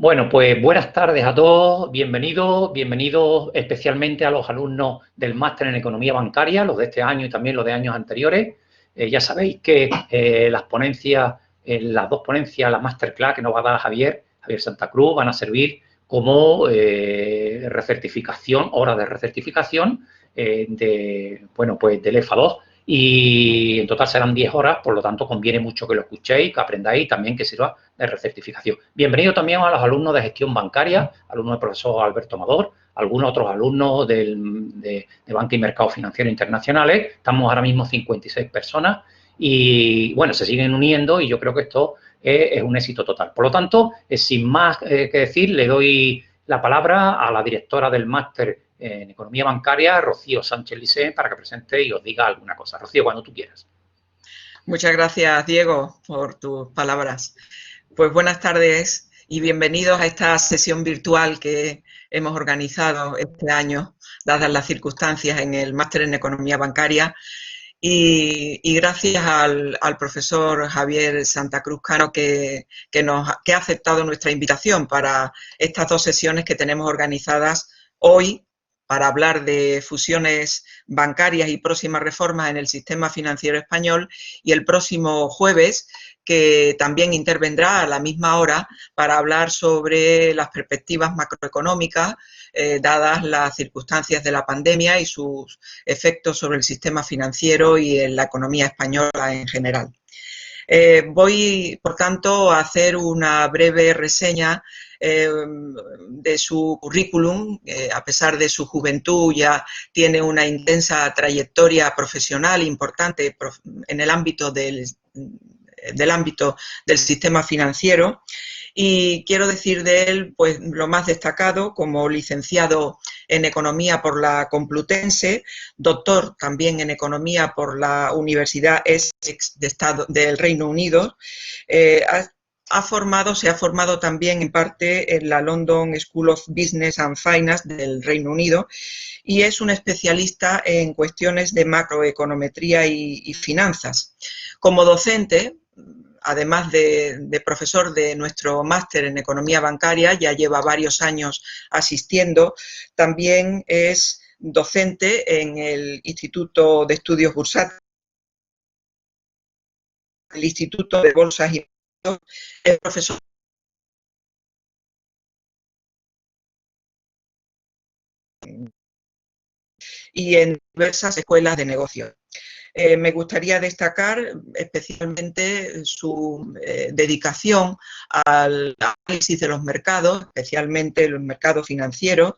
Bueno, pues buenas tardes a todos, bienvenidos especialmente a los alumnos del máster en Economía Bancaria, los de este año y también los de años anteriores. Ya sabéis que las ponencias, las dos ponencias, la masterclass que nos va a dar Javier Santa Cruz, van a servir como recertificación, horas de recertificación del EFA2. Y en total serán 10 horas, por lo tanto conviene mucho que lo escuchéis, que aprendáis y también que sirva de recertificación. Bienvenido también a los alumnos de gestión bancaria, alumnos del profesor Alberto Amador, algunos otros alumnos de Banca y Mercado Financiero Internacionales. Estamos ahora mismo 56 personas y, bueno, se siguen uniendo y yo creo que esto es un éxito total. Por lo tanto, sin más que decir, le doy la palabra a la directora del máster en Economía Bancaria, Rocío Sánchez Licén, para que presente y os diga alguna cosa. Rocío, cuando tú quieras. Muchas gracias, Diego, por tus palabras. Pues buenas tardes y bienvenidos a esta sesión virtual que hemos organizado este año, dadas las circunstancias en el máster en Economía Bancaria. Y gracias al profesor Javier Santa Cruz Cano que ha aceptado nuestra invitación para estas dos sesiones que tenemos organizadas hoy para hablar de fusiones bancarias y próximas reformas en el sistema financiero español, y el próximo jueves, que también intervendrá a la misma hora para hablar sobre las perspectivas macroeconómicas dadas las circunstancias de la pandemia y sus efectos sobre el sistema financiero y en la economía española en general. Voy, por tanto, a hacer una breve reseña de su currículum. A pesar de su juventud, ya tiene una intensa trayectoria profesional importante en el ámbito del sistema financiero. Y quiero decir de él, pues, lo más destacado: como licenciado en Economía por la Complutense, doctor también en Economía por la Universidad Essex del Reino Unido. Se ha formado también en parte en la London School of Business and Finance del Reino Unido y es un especialista en cuestiones de macroeconometría y finanzas. Como docente, además de profesor de nuestro máster en Economía Bancaria, ya lleva varios años asistiendo, también es docente en el Instituto de Estudios Bursátiles, el Instituto de Bolsas y es profesor y en diversas escuelas de negocios. Me gustaría destacar especialmente su dedicación al análisis de los mercados, especialmente los mercados financieros,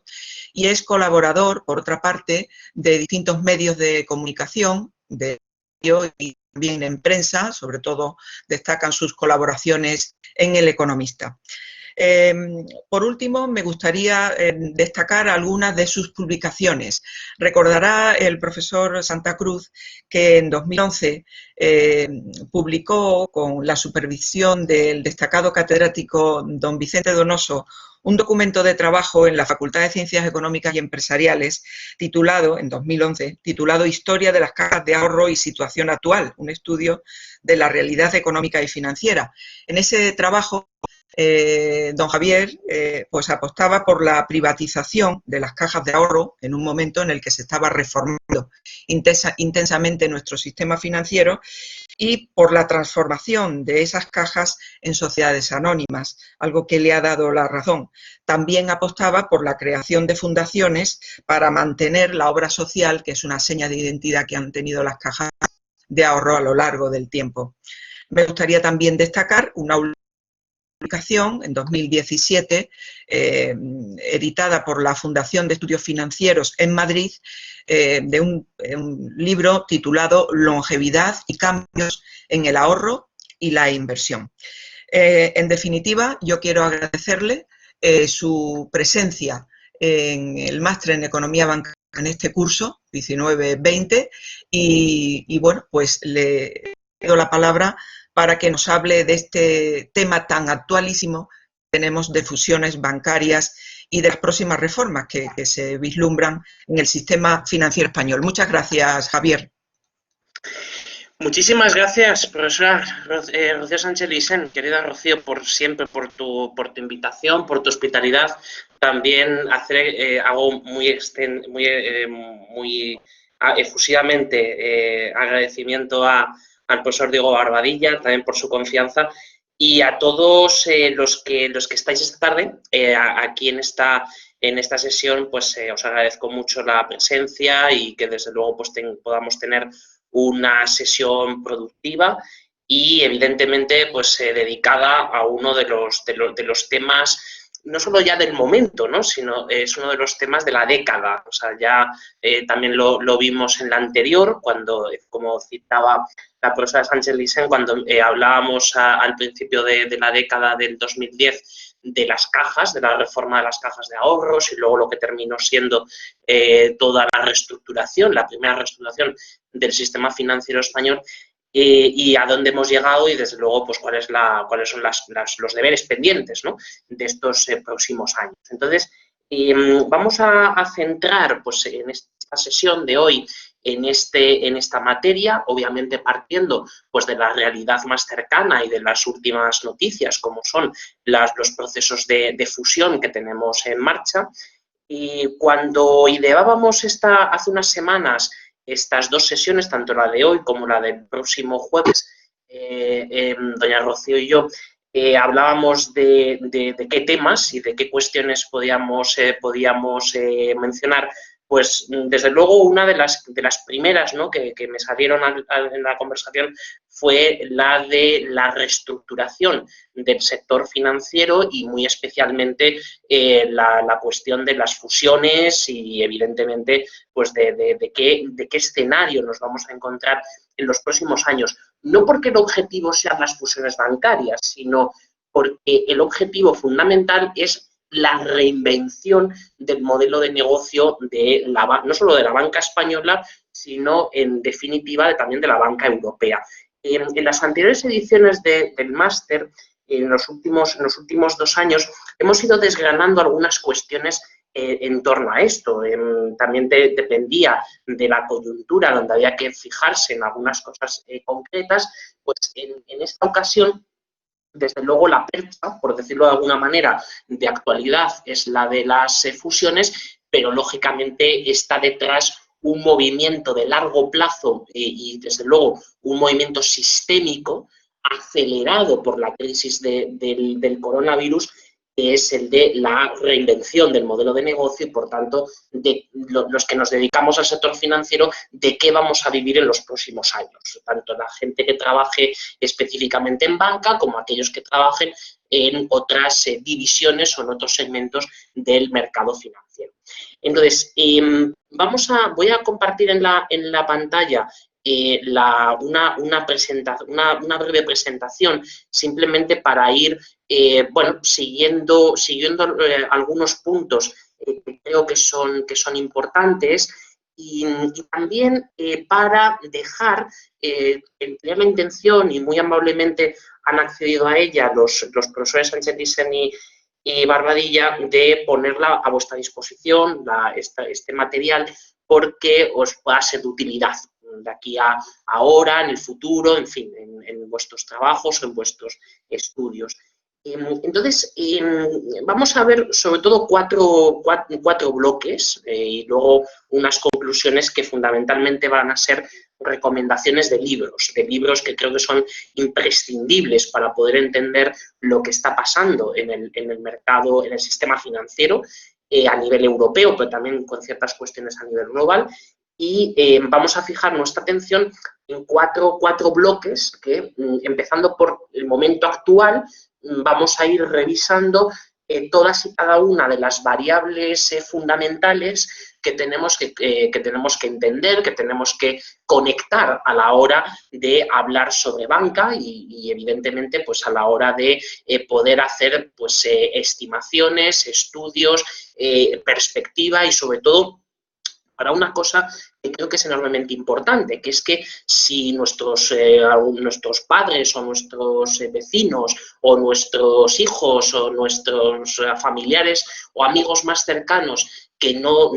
y es colaborador, por otra parte, de distintos medios de comunicación, y también en prensa. Sobre todo destacan sus colaboraciones en El Economista. Por último, me gustaría destacar algunas de sus publicaciones. Recordará el profesor Santa Cruz que en 2011 publicó, con la supervisión del destacado catedrático don Vicente Donoso, un documento de trabajo en la Facultad de Ciencias Económicas y Empresariales en 2011, titulado Historia de las cajas de ahorro y situación actual, un estudio de la realidad económica y financiera. En ese trabajo, don Javier pues apostaba por la privatización de las cajas de ahorro en un momento en el que se estaba reformando intensamente nuestro sistema financiero, y por la transformación de esas cajas en sociedades anónimas, algo que le ha dado la razón. También apostaba por la creación de fundaciones para mantener la obra social, que es una seña de identidad que han tenido las cajas de ahorro a lo largo del tiempo. Me gustaría también destacar una publicación en 2017, editada por la Fundación de Estudios Financieros en Madrid, de un libro titulado Longevidad y cambios en el ahorro y la inversión. En definitiva, yo quiero agradecerle su presencia en el máster en Economía Bancaria en este curso 19-20 y bueno, pues le doy la palabra para que nos hable de este tema tan actualísimo que tenemos de fusiones bancarias y de las próximas reformas que se vislumbran en el sistema financiero español. Muchas gracias, Javier. Muchísimas gracias, profesora Rocío Sánchez Licen, querida Rocío, por siempre, por tu invitación, por tu hospitalidad. También hago muy efusivamente agradecimiento al profesor Diego Barbadilla, también por su confianza, y a todos los que estáis esta tarde aquí en esta sesión, pues os agradezco mucho la presencia y que desde luego pues podamos tener una sesión productiva y evidentemente pues dedicada a uno de los temas no solo ya del momento, ¿no? Sino es uno de los temas de la década. O sea, ya también lo vimos en la anterior, cuando, como citaba la profesora Sánchez Licen, cuando hablábamos al principio de la década del 2010 de las cajas, de la reforma de las cajas de ahorros y luego lo que terminó siendo toda la reestructuración, la primera reestructuración del sistema financiero español, y a dónde hemos llegado y, desde luego, pues cuáles son los deberes pendientes, ¿no?, de estos próximos años. Entonces, vamos a centrar pues, en esta sesión de hoy en esta materia, obviamente partiendo pues, de la realidad más cercana y de las últimas noticias, como son los procesos de fusión que tenemos en marcha. Y cuando ideábamos hace unas semanas estas dos sesiones, tanto la de hoy como la del próximo jueves, doña Rocío y yo, hablábamos de qué temas y de qué cuestiones podíamos mencionar. Pues desde luego una de las primeras, ¿no?, que me salieron en la conversación fue la de la reestructuración del sector financiero y muy especialmente la cuestión de las fusiones y evidentemente pues de qué escenario nos vamos a encontrar en los próximos años. No porque el objetivo sean las fusiones bancarias, sino porque el objetivo fundamental es la reinvención del modelo de negocio no solo de la banca española, sino en definitiva también de la banca europea. En las anteriores ediciones del máster, en los últimos 2 años, hemos ido desgranando algunas cuestiones en torno a esto. También dependía de la coyuntura, donde había que fijarse en algunas cosas concretas. Pues en esta ocasión, desde luego, la percha, por decirlo de alguna manera, de actualidad es la de las fusiones, pero lógicamente está detrás un movimiento de largo plazo y, desde luego, un movimiento sistémico acelerado por la crisis del coronavirus, que es el de la reinvención del modelo de negocio y, por tanto, de los que nos dedicamos al sector financiero, de qué vamos a vivir en los próximos años. Tanto la gente que trabaje específicamente en banca como aquellos que trabajen en otras divisiones o en otros segmentos del mercado financiero. Entonces, voy a compartir en la pantalla una breve presentación, simplemente para ir siguiendo algunos puntos que creo que son importantes y también para dejar, tener la intención, y muy amablemente han accedido a ella los profesores Sánchez Licen y Barbadilla, de ponerla a vuestra disposición, este material, porque os pueda ser de utilidad de aquí a ahora, en el futuro, en fin, en vuestros trabajos o en vuestros estudios. Entonces, vamos a ver sobre todo cuatro bloques y luego unas conclusiones que fundamentalmente van a ser recomendaciones de libros que creo que son imprescindibles para poder entender lo que está pasando en el mercado, en el sistema financiero a nivel europeo, pero también con ciertas cuestiones a nivel global. Y vamos a fijar nuestra atención en cuatro bloques que, empezando por el momento actual, vamos a ir revisando todas y cada una de las variables fundamentales que tenemos que entender, que tenemos que conectar a la hora de hablar sobre banca y evidentemente, pues a la hora de poder hacer pues estimaciones, estudios, perspectiva y, sobre todo, para una cosa que creo que es enormemente importante, que es que si nuestros padres o nuestros vecinos o nuestros hijos o nuestros familiares o amigos más cercanos que no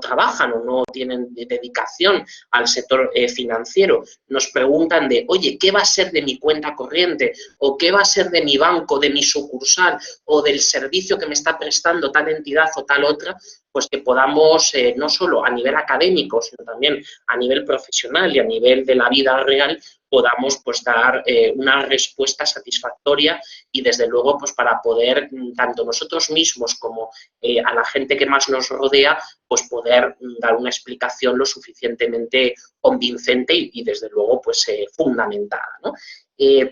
trabajan o no tienen dedicación al sector financiero, nos preguntan de, oye, ¿qué va a ser de mi cuenta corriente? ¿O qué va a ser de mi banco, de mi sucursal o del servicio que me está prestando tal entidad o tal otra? Pues que podamos, no solo a nivel académico, sino también a nivel profesional y a nivel de la vida real, podamos pues dar una respuesta satisfactoria y desde luego pues para poder tanto nosotros mismos como a la gente que más nos rodea pues poder dar una explicación lo suficientemente convincente y desde luego pues fundamentada, ¿no?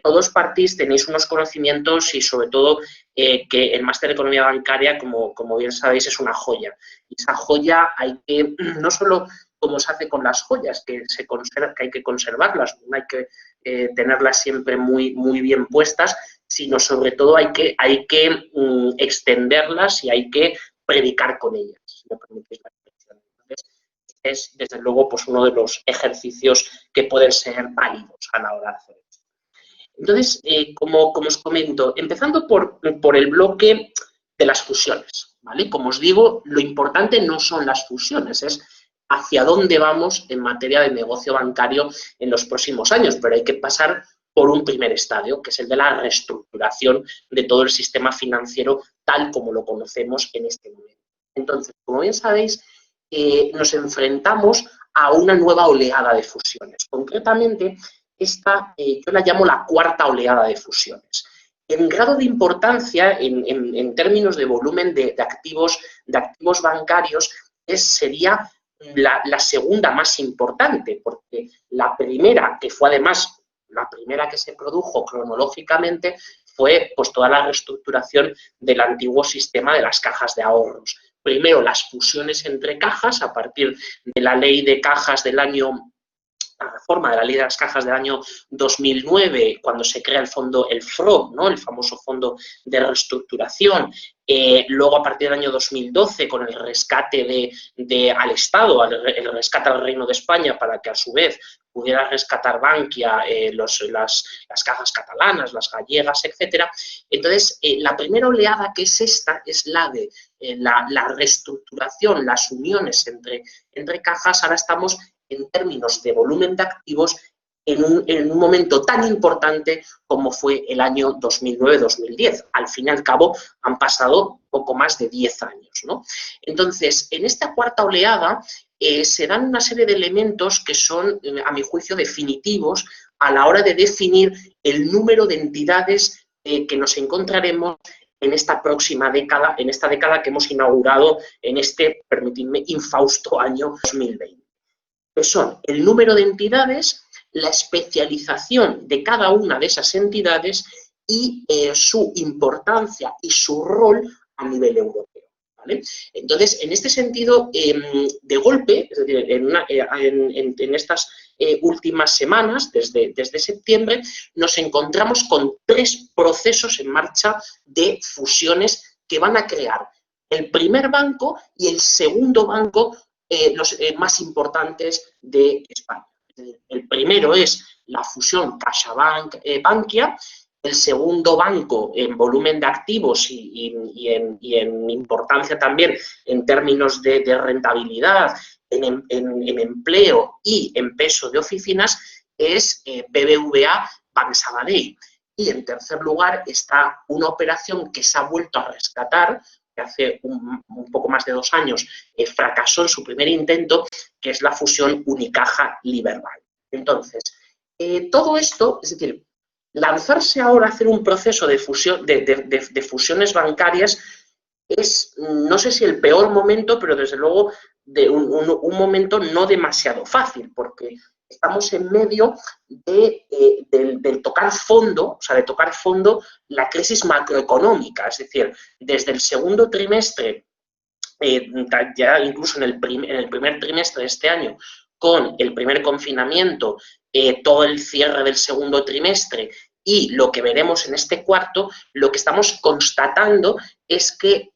Todos partís, tenéis unos conocimientos y sobre todo que el máster de economía bancaria, como bien sabéis, es una joya. Y esa joya hay que, no solo como se hace con las joyas, que hay que conservarlas, no hay que tenerlas siempre muy, muy bien puestas, sino sobre todo hay que extenderlas y hay que predicar con ellas, si me permitís la expresión. Entonces, es desde luego pues, uno de los ejercicios que pueden ser válidos a la hora de hacer esto. Entonces, como os comento, empezando por el bloque de las fusiones, ¿vale? Como os digo, lo importante no son las fusiones, es hacia dónde vamos en materia de negocio bancario en los próximos años, pero hay que pasar por un primer estadio, que es el de la reestructuración de todo el sistema financiero tal como lo conocemos en este momento. Entonces, como bien sabéis, nos enfrentamos a una nueva oleada de fusiones. Concretamente, esta yo la llamo la cuarta oleada de fusiones. En grado de importancia, en términos de volumen de activos bancarios, sería la segunda más importante, porque la primera, que fue además la primera que se produjo cronológicamente, fue pues, toda la reestructuración del antiguo sistema de las cajas de ahorros. Primero, las fusiones entre cajas, a partir de la ley de cajas la reforma de la ley de las cajas del año 2009, cuando se crea el fondo, el FROB, ¿no? El famoso fondo de reestructuración. Luego, a partir del año 2012, con el rescate al Estado, el rescate al Reino de España, para que a su vez pudiera rescatar Bankia, las cajas catalanas, las gallegas, etcétera. Entonces, la primera oleada, que es esta, es la de la reestructuración, las uniones entre cajas. Ahora estamos en términos de volumen de activos en un momento tan importante como fue el año 2009-2010. Al fin y al cabo han pasado poco más de 10 años, ¿no? Entonces, en esta cuarta oleada se dan una serie de elementos que son, a mi juicio, definitivos a la hora de definir el número de entidades que nos encontraremos en esta próxima década, en esta década que hemos inaugurado en este, permitidme, infausto año 2020. Que son el número de entidades, la especialización de cada una de esas entidades y su importancia y su rol a nivel europeo, ¿vale? Entonces, en este sentido, de golpe, es decir, en estas últimas semanas, desde septiembre, nos encontramos con 3 procesos en marcha de fusiones que van a crear el primer banco y el segundo banco los más importantes de España. El primero es la fusión CaixaBank-Bankia, el segundo banco en volumen de activos y en importancia también en términos de rentabilidad, en empleo y en peso de oficinas, es BBVA Banc Sabadell. Y en tercer lugar está una operación que se ha vuelto a rescatar, que hace un poco más de 2 años fracasó en su primer intento, que es la fusión Unicaja-Liberbank. Entonces, todo esto, es decir, lanzarse ahora a hacer un proceso de fusiones bancarias es, no sé si el peor momento, pero desde luego de un momento no demasiado fácil, porque estamos en medio del tocar fondo, o sea, de tocar fondo la crisis macroeconómica, es decir, desde el segundo trimestre, ya incluso en el primer trimestre de este año, con el primer confinamiento, todo el cierre del segundo trimestre y lo que veremos en este cuarto, lo que estamos constatando es que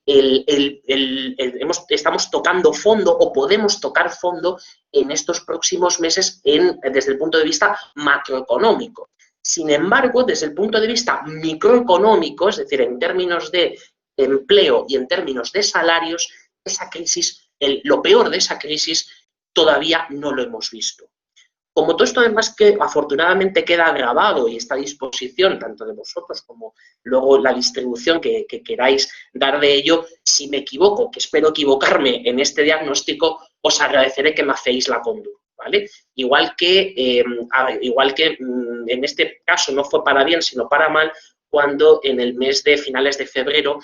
estamos tocando fondo o podemos tocar fondo en estos próximos meses desde el punto de vista macroeconómico. Sin embargo, desde el punto de vista microeconómico, es decir, en términos de empleo y en términos de salarios, esa crisis, lo peor de esa crisis, todavía no lo hemos visto. Como todo esto además que afortunadamente queda grabado y está a disposición tanto de vosotros como luego la distribución que queráis dar de ello, si me equivoco, que espero equivocarme en este diagnóstico, os agradeceré que me hacéis la conducta, ¿vale? Igual que en este caso no fue para bien, sino para mal, cuando en el mes de finales de febrero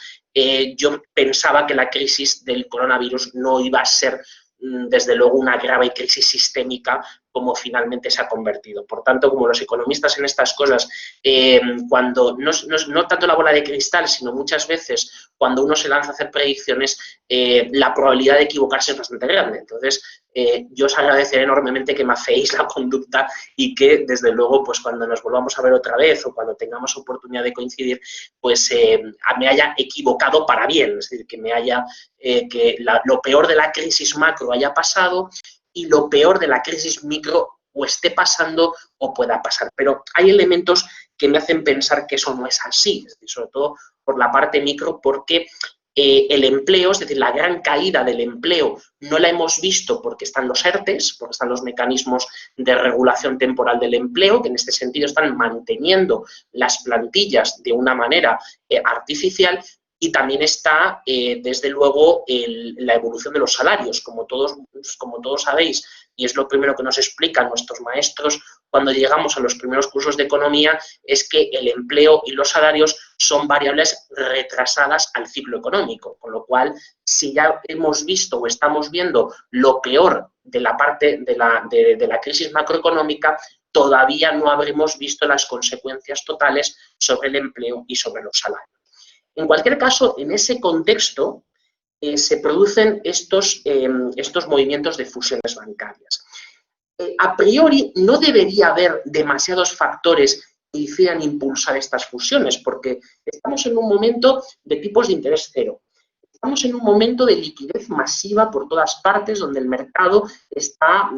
yo pensaba que la crisis del coronavirus no iba a ser desde luego una grave crisis sistémica como finalmente se ha convertido. Por tanto, como los economistas en estas cosas, cuando no tanto la bola de cristal, sino muchas veces cuando uno se lanza a hacer predicciones, la probabilidad de equivocarse es bastante grande. Entonces, yo os agradeceré enormemente que me hacéis la conducta y que, desde luego, pues cuando nos volvamos a ver otra vez o cuando tengamos oportunidad de coincidir, pues me haya equivocado para bien, es decir, que me haya lo peor de la crisis macro haya pasado y lo peor de la crisis micro o esté pasando o pueda pasar. Pero hay elementos que me hacen pensar que eso no es así, es decir, sobre todo por la parte micro, porque el empleo, es decir, la gran caída del empleo no la hemos visto porque están los ERTEs, porque están los mecanismos de regulación temporal del empleo, que en este sentido están manteniendo las plantillas de una manera artificial, y también está, desde luego, la evolución de los salarios. Como todos sabéis, y es lo primero que nos explican nuestros maestros cuando llegamos a los primeros cursos de economía, es que el empleo y los salarios son variables retrasadas al ciclo económico. Con lo cual, si ya hemos visto o estamos viendo lo peor de la parte de la crisis macroeconómica, todavía no habremos visto las consecuencias totales sobre el empleo y sobre los salarios. En cualquier caso, en ese contexto se producen estos movimientos de fusiones bancarias. A priori, no debería haber demasiados factores que hicieran impulsar estas fusiones, porque estamos en un momento de tipos de interés cero. Estamos en un momento de liquidez masiva por todas partes, donde el mercado está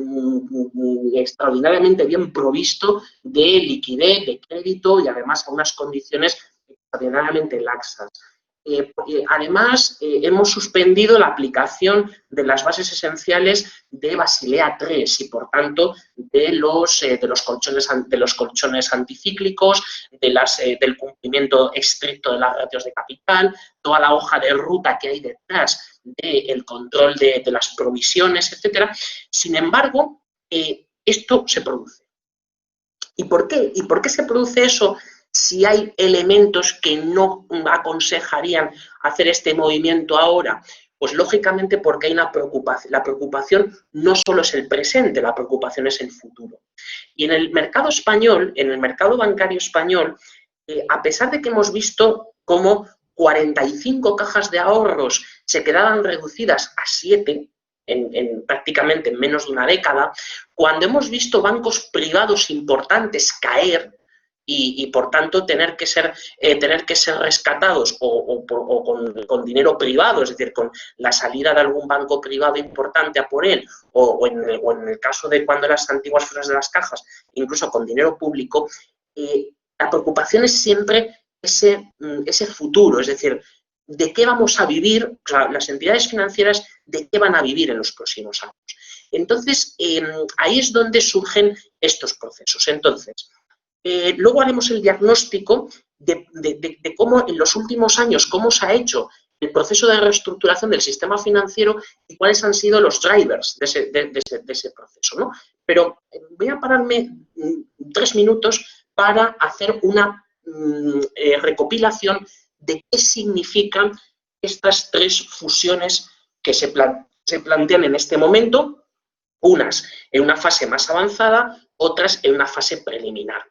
extraordinariamente bien provisto de liquidez, de crédito y además a unas condiciones extraordinariamente laxas. Además, hemos suspendido la aplicación de las bases esenciales de Basilea III y, por tanto, de los colchones anticíclicos, del cumplimiento estricto de las ratios de capital, toda la hoja de ruta que hay detrás del control de las provisiones, etcétera. Sin embargo, esto se produce. ¿Y por qué? ¿Y por qué se produce eso? Si hay elementos que no aconsejarían hacer este movimiento ahora, pues lógicamente porque hay una preocupación. La preocupación no solo es el presente, la preocupación es el futuro. Y en el mercado español, en el mercado bancario español, a pesar de que hemos visto cómo 45 cajas de ahorros se quedaban reducidas a 7, prácticamente en menos de una década, cuando hemos visto bancos privados importantes caer, y por tanto tener que ser rescatados o con dinero privado, es decir, con la salida de algún banco privado importante a por él, o en el caso de cuando las antiguas fuerzas de las cajas, incluso con dinero público, la preocupación es siempre ese futuro, es decir, de qué vamos a vivir, o sea, las entidades financieras de qué van a vivir en los próximos años. Entonces, ahí es donde surgen estos procesos. Entonces, luego haremos el diagnóstico de cómo en los últimos años, cómo se ha hecho el proceso de reestructuración del sistema financiero y cuáles han sido los drivers de ese proceso, ¿no? Pero voy a pararme 3 minutos para hacer una recopilación de qué significan estas 3 fusiones que se plantean en este momento, unas en una fase más avanzada, otras en una fase preliminar.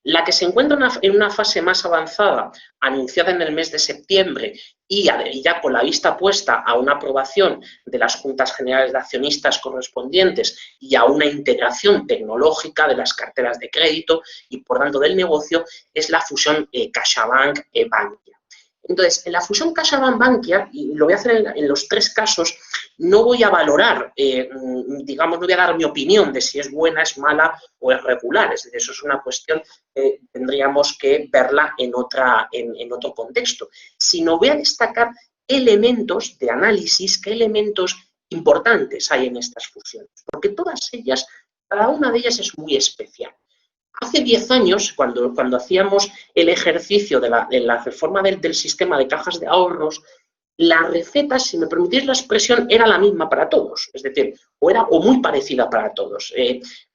La que se encuentra en una fase más avanzada, anunciada en el mes de septiembre y ya con la vista puesta a una aprobación de las Juntas Generales de Accionistas correspondientes y a una integración tecnológica de las carteras de crédito y, por tanto, del negocio, es la fusión CaixaBank-Bankia. Entonces, en la fusión CaixaBank-Bankia, y lo voy a hacer en los 3 casos, no voy a valorar, digamos, no voy a dar mi opinión de si es buena, es mala o es regular. Es decir, eso es una cuestión que tendríamos que verla en otro contexto. Sino voy a destacar elementos de análisis, qué elementos importantes hay en estas fusiones, porque todas ellas, cada una de ellas es muy especial. Hace 10 años, cuando hacíamos el ejercicio de la reforma del sistema de cajas de ahorros, la receta, si me permitís la expresión, era la misma para todos, es decir, o muy parecida para todos.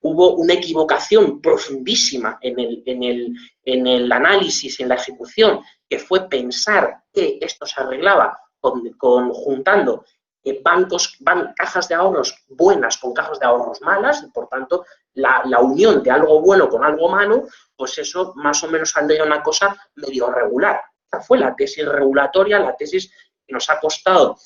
Hubo una equivocación profundísima en el análisis, en la ejecución, que fue pensar que esto se arreglaba juntando cajas de ahorros buenas con cajas de ahorros malas, y por tanto la unión de algo bueno con algo malo, pues eso más o menos saldría una cosa medio regular. Esta fue la tesis regulatoria, la tesis que nos ha costado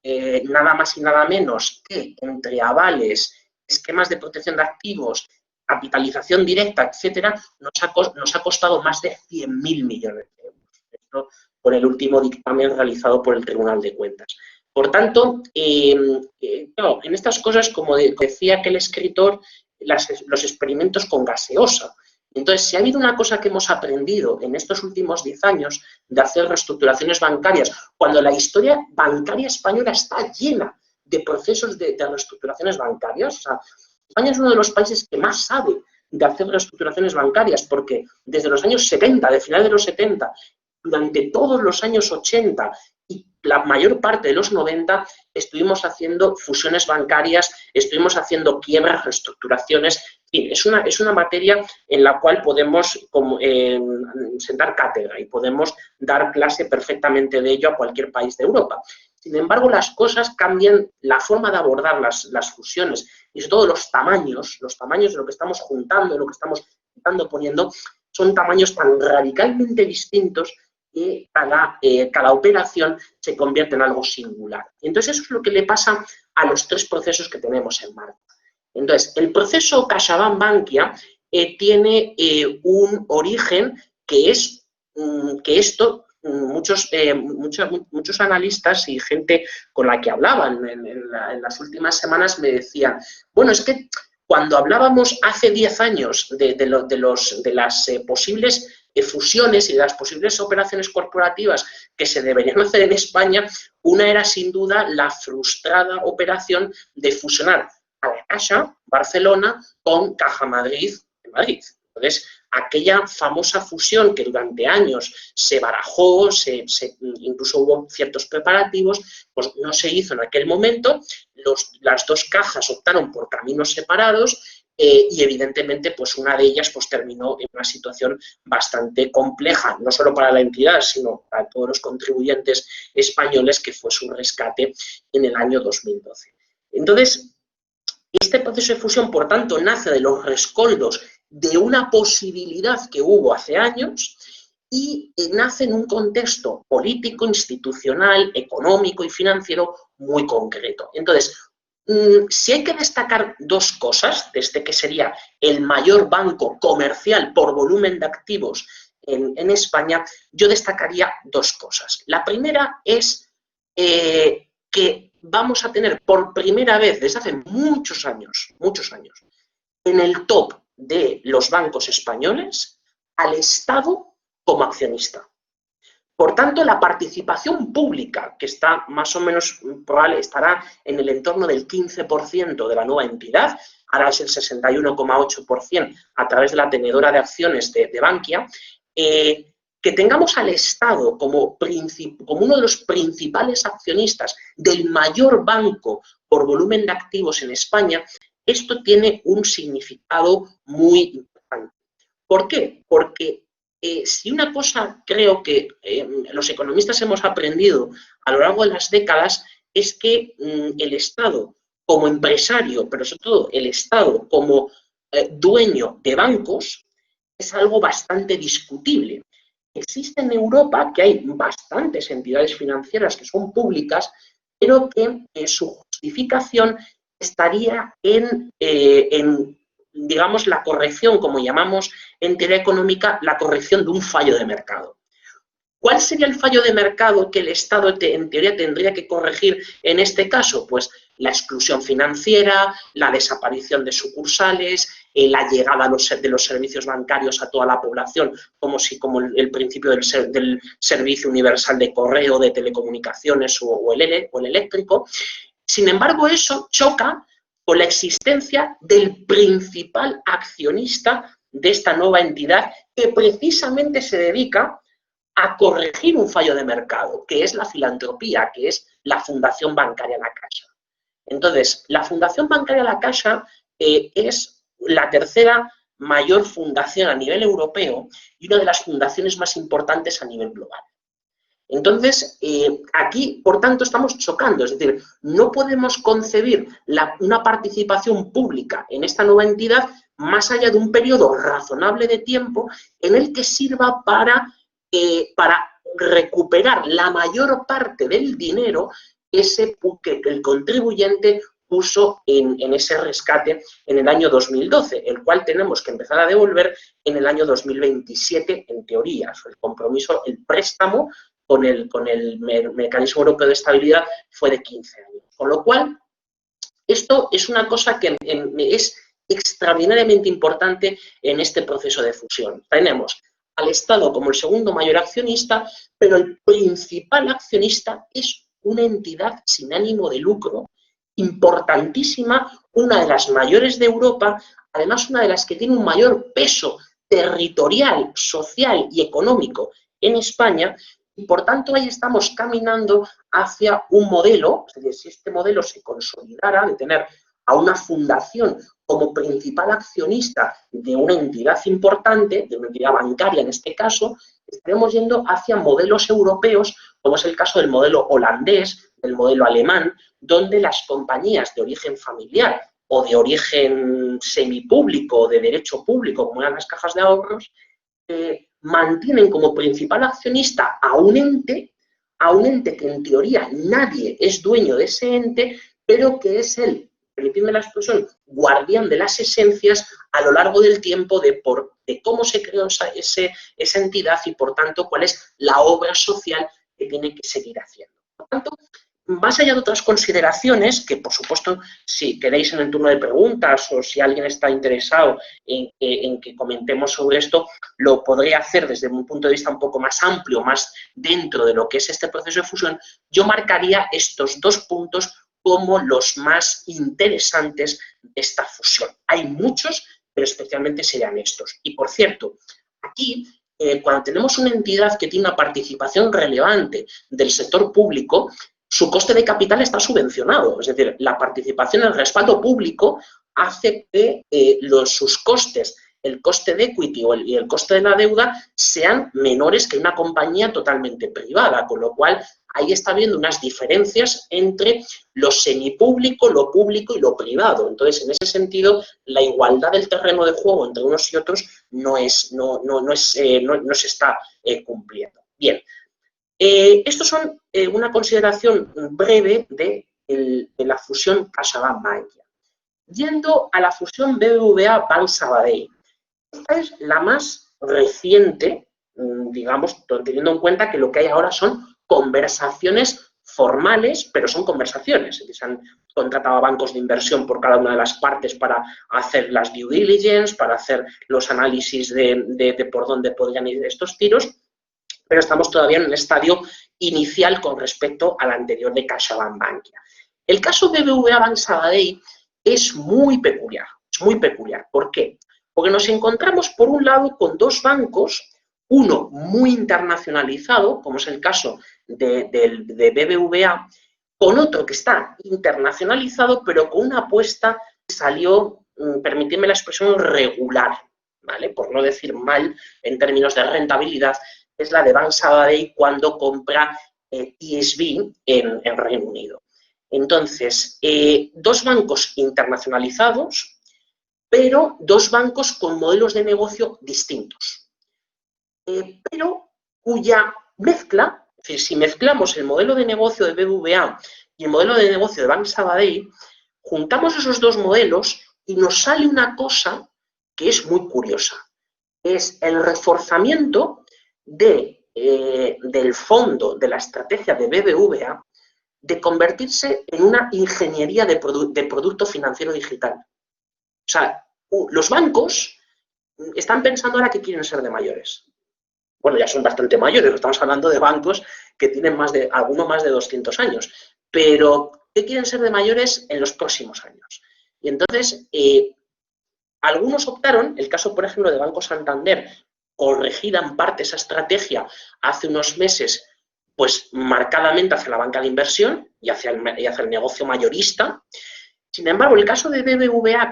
nada más y nada menos que entre avales, esquemas de protección de activos, capitalización directa, etcétera, nos ha costado más de 100.000 millones de euros. Esto por el último dictamen realizado por el Tribunal de Cuentas. Por tanto, claro, en estas cosas, como decía aquel escritor, los experimentos con gaseosa. Entonces, si ha habido una cosa que hemos aprendido en estos últimos 10 años de hacer reestructuraciones bancarias, cuando la historia bancaria española está llena de procesos de reestructuraciones bancarias, o sea, España es uno de los países que más sabe de hacer reestructuraciones bancarias, porque desde los años 70, de finales de los 70, durante todos los años 80 y la mayor parte de los 90, estuvimos haciendo fusiones bancarias, estuvimos haciendo quiebras, reestructuraciones. En fin, es una materia en la cual podemos sentar cátedra y podemos dar clase perfectamente de ello a cualquier país de Europa. Sin embargo, las cosas cambian, la forma de abordar las fusiones y sobre todo los tamaños de lo que estamos juntando, de lo que estamos poniendo, son tamaños tan radicalmente distintos que cada operación se convierte en algo singular. Y entonces eso es lo que le pasa a los 3 procesos que tenemos en marcha. Entonces, el proceso CaixaBank Bankia tiene un origen que es que esto, muchos analistas y gente con la que hablaban en las últimas semanas me decían, bueno, es que cuando hablábamos hace 10 años de las posibles fusiones y de las posibles operaciones corporativas que se deberían hacer en España, una era sin duda la frustrada operación de fusionar a la Caixa Barcelona con Caja Madrid de Madrid. Entonces, aquella famosa fusión que durante años se barajó, incluso hubo ciertos preparativos, pues no se hizo en aquel momento, las 2 cajas optaron por caminos separados y evidentemente pues una de ellas pues terminó en una situación bastante compleja, no solo para la entidad, sino para todos los contribuyentes españoles, que fue su rescate en el año 2012. Entonces, este proceso de fusión, por tanto, nace de los rescoldos de una posibilidad que hubo hace años y nace en un contexto político, institucional, económico y financiero muy concreto. Entonces, si hay que destacar 2 cosas, desde que sería el mayor banco comercial por volumen de activos en España, yo destacaría 2 cosas. La primera es que vamos a tener por primera vez desde hace muchos años, en el top de los bancos españoles al Estado como accionista. Por tanto, la participación pública, que está más o menos probable, estará en el entorno del 15% de la nueva entidad, ahora es el 61,8% a través de la tenedora de acciones de Bankia, que tengamos al Estado como uno de los principales accionistas del mayor banco por volumen de activos en España, esto tiene un significado muy importante. ¿Por qué? Porque si una cosa creo que los economistas hemos aprendido a lo largo de las décadas es que el Estado como empresario, pero sobre todo el Estado como dueño de bancos, es algo bastante discutible. Existe en Europa que hay bastantes entidades financieras que son públicas, pero que su justificación estaría en digamos, la corrección, como llamamos en teoría económica, la corrección de un fallo de mercado. ¿Cuál sería el fallo de mercado que el Estado en teoría tendría que corregir en este caso? Pues la exclusión financiera, la desaparición de sucursales, la llegada de los servicios bancarios a toda la población, como el principio del servicio universal de correo, de telecomunicaciones o el eléctrico. Sin embargo, eso choca con la existencia del principal accionista de esta nueva entidad, que precisamente se dedica a corregir un fallo de mercado, que es la filantropía, que es la Fundación Bancaria La Caixa. Entonces, la Fundación Bancaria La Caixa es la tercera mayor fundación a nivel europeo y una de las fundaciones más importantes a nivel global. Entonces, aquí, por tanto, estamos chocando, es decir, no podemos concebir una participación pública en esta nueva entidad más allá de un periodo razonable de tiempo en el que sirva para recuperar la mayor parte del dinero que el contribuyente puso en ese rescate en el año 2012, el cual tenemos que empezar a devolver en el año 2027, en teoría. El compromiso, el préstamo con el Mecanismo Europeo de Estabilidad fue de 15 años. Con lo cual, esto es una cosa que es extraordinariamente importante en este proceso de fusión. Tenemos al Estado como el segundo mayor accionista, pero el principal accionista es una entidad sin ánimo de lucro, importantísima, una de las mayores de Europa, además una de las que tiene un mayor peso territorial, social y económico en España, y por tanto ahí estamos caminando hacia un modelo, es decir, si este modelo se consolidara, de tener a una fundación como principal accionista de una entidad importante, de una entidad bancaria en este caso, estaremos yendo hacia modelos europeos, como es el caso del modelo holandés, del modelo alemán, donde las compañías de origen familiar o de origen semipúblico o de derecho público, como eran las cajas de ahorros, mantienen como principal accionista a un ente que en teoría nadie es dueño de ese ente, pero que es el, permitidme la expresión, guardián de las esencias a lo largo del tiempo de cómo se creó esa entidad y, por tanto, cuál es la obra social que tiene que seguir haciendo. Por tanto, más allá de otras consideraciones, que por supuesto, si queréis en el turno de preguntas o si alguien está interesado en que comentemos sobre esto, lo podría hacer desde un punto de vista un poco más amplio, más dentro de lo que es este proceso de fusión. Yo marcaría estos dos puntos como los más interesantes de esta fusión. Hay muchos, pero especialmente serían estos. Y por cierto, aquí, cuando tenemos una entidad que tiene una participación relevante del sector público, su coste de capital está subvencionado. Es decir, la participación, el respaldo público hace que sus costes, el coste de equity y el coste de la deuda sean menores que una compañía totalmente privada, con lo cual ahí está habiendo unas diferencias entre lo semipúblico, lo público y lo privado. Entonces, en ese sentido, la igualdad del terreno de juego entre unos y otros no se está cumpliendo. Bien, estos son una consideración breve de la fusión CaixaBank-Bankia. Yendo a la fusión BBVA-Bank Sabadell. Esta es la más reciente, digamos, teniendo en cuenta que lo que hay ahora son conversaciones formales, pero son conversaciones. Se han contratado a bancos de inversión por cada una de las partes para hacer las due diligence, para hacer los análisis de por dónde podrían ir estos tiros, pero estamos todavía en un estadio inicial con respecto al anterior de CaixaBank-Bankia. El caso de BBVA-Bank Sabadell es muy peculiar. Es muy peculiar. ¿Por qué? Porque nos encontramos, por un lado, con dos bancos, uno muy internacionalizado, como es el caso de BBVA, con otro que está internacionalizado, pero con una apuesta que salió, permitidme la expresión, regular, ¿vale? Por no decir mal en términos de rentabilidad, es la de Bank Sabadell cuando compra TSB en Reino Unido. Entonces, dos bancos internacionalizados, pero dos bancos con modelos de negocio distintos, pero cuya mezcla, es decir, si mezclamos el modelo de negocio de BBVA y el modelo de negocio de Bank Sabadell, juntamos esos dos modelos y nos sale una cosa que es muy curiosa. Es el reforzamiento del fondo de la estrategia de BBVA de convertirse en una ingeniería de producto financiero digital. O sea, los bancos están pensando ahora que quieren ser de mayores. Bueno, ya son bastante mayores, estamos hablando de bancos que tienen alguno más de 200 años, pero ¿qué quieren ser de mayores en los próximos años? Y entonces, algunos optaron, el caso, por ejemplo, de Banco Santander, corregida en parte esa estrategia hace unos meses, pues marcadamente hacia la banca de inversión y hacia el negocio mayorista. Sin embargo, el caso de BBVA,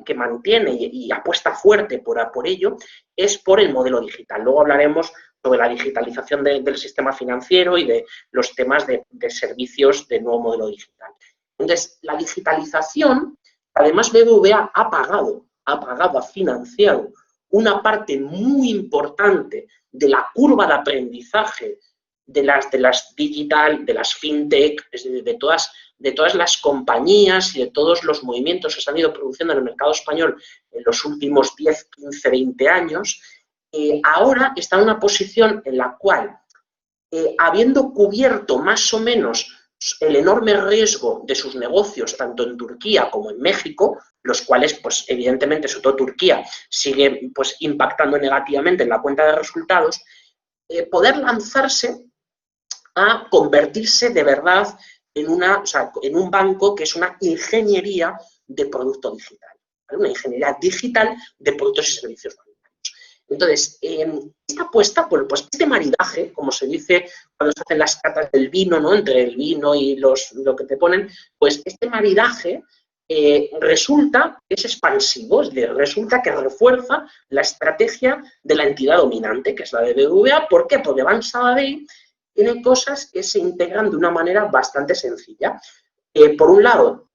que mantiene y apuesta fuerte por ello, es por el modelo digital. Luego hablaremos sobre la digitalización del sistema financiero y de los temas de servicios del nuevo modelo digital. Entonces, la digitalización, además BBVA ha financiado una parte muy importante de la curva de aprendizaje de las digital, de las fintech, es decir, de todas las compañías y de todos los movimientos que se han ido produciendo en el mercado español en los últimos 10, 15, 20 años, ahora está en una posición en la cual, habiendo cubierto más o menos el enorme riesgo de sus negocios, tanto en Turquía como en México, los cuales, pues evidentemente, sobre todo Turquía, sigue pues impactando negativamente en la cuenta de resultados, poder lanzarse a convertirse de verdad en un banco que es una ingeniería de producto digital, ¿vale? Una ingeniería digital de productos y servicios bancarios. Entonces, esta apuesta, pues este maridaje, como se dice cuando se hacen las catas del vino, ¿no? Entre el vino y lo que te ponen, pues este maridaje resulta que es expansivo, es decir, resulta que refuerza la estrategia de la entidad dominante, que es la de BBVA. ¿Por qué? Porque Banc Sabadell tiene cosas que se integran de una manera bastante sencilla. Por un lado,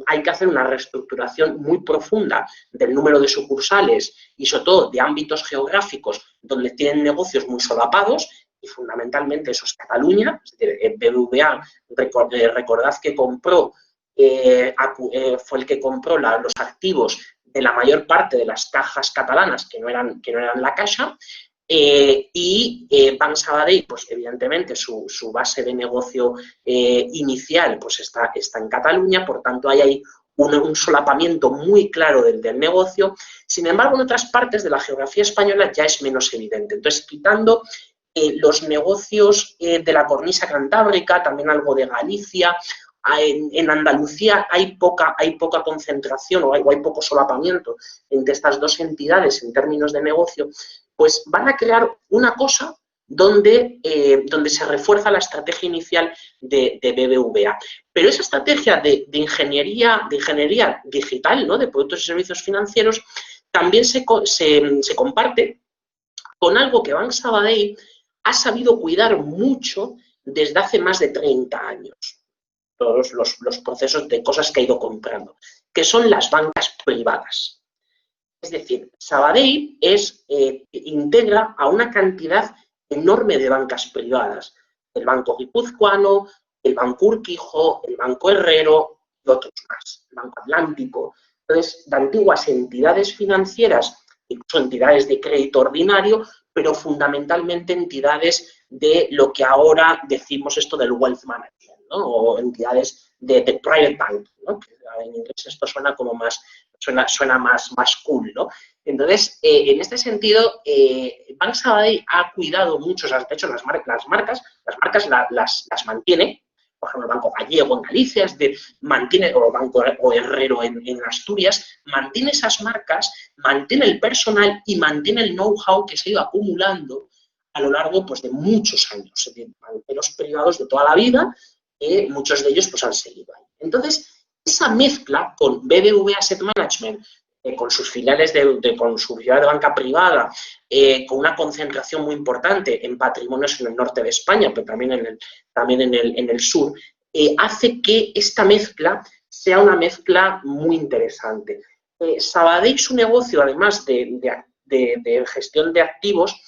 hay que hacer una reestructuración muy profunda del número de sucursales y sobre todo de ámbitos geográficos donde tienen negocios muy solapados, y fundamentalmente eso es Cataluña. Es decir, BBVA, recordad que compró, fue el que compró los activos de la mayor parte de las cajas catalanas que no eran la Caixa. Banc Sabadell, pues evidentemente su base de negocio inicial pues está en Cataluña, por tanto hay un solapamiento muy claro del negocio. Sin embargo, en otras partes de la geografía española ya es menos evidente. Entonces, quitando los negocios de la cornisa cantábrica, también algo de Galicia, en Andalucía hay poca concentración o hay poco solapamiento entre estas dos entidades en términos de negocio, pues van a crear una cosa donde se refuerza la estrategia inicial de BBVA. Pero esa estrategia de ingeniería digital, ¿no? De productos y servicios financieros, también se comparte con algo que Banc Sabadell ha sabido cuidar mucho desde hace más de 30 años. Todos los procesos de cosas que ha ido comprando, que son las bancas privadas. Es decir, Sabadell integra a una cantidad enorme de bancas privadas. El Banco Guipuzcoano, el Banco Urquijo, el Banco Herrero y otros más, el Banco Atlántico. Entonces, de antiguas entidades financieras, incluso entidades de crédito ordinario, pero fundamentalmente entidades de lo que ahora decimos esto del wealth management, ¿no? O entidades de private bank, ¿no? Que en inglés esto suena como suena más cool, ¿no? Entonces, en este sentido, Banc Sabadell ha cuidado mucho, de hecho, las marcas las mantiene. Por ejemplo, el Banco Gallego en Galicia, mantiene, o el Banco Herrero en Asturias, mantiene esas marcas, mantiene el personal y mantiene el know-how que se ha ido acumulando a lo largo pues, de muchos años. Es decir, banqueros privados de toda la vida, muchos de ellos pues, han seguido ahí. Entonces, esa mezcla con BBVA Asset Management, con sus filiales con su filial de banca privada, con una concentración muy importante en patrimonios en el norte de España, pero también en el sur, hace que esta mezcla sea una mezcla muy interesante. Sabadell, su negocio, además de gestión de activos,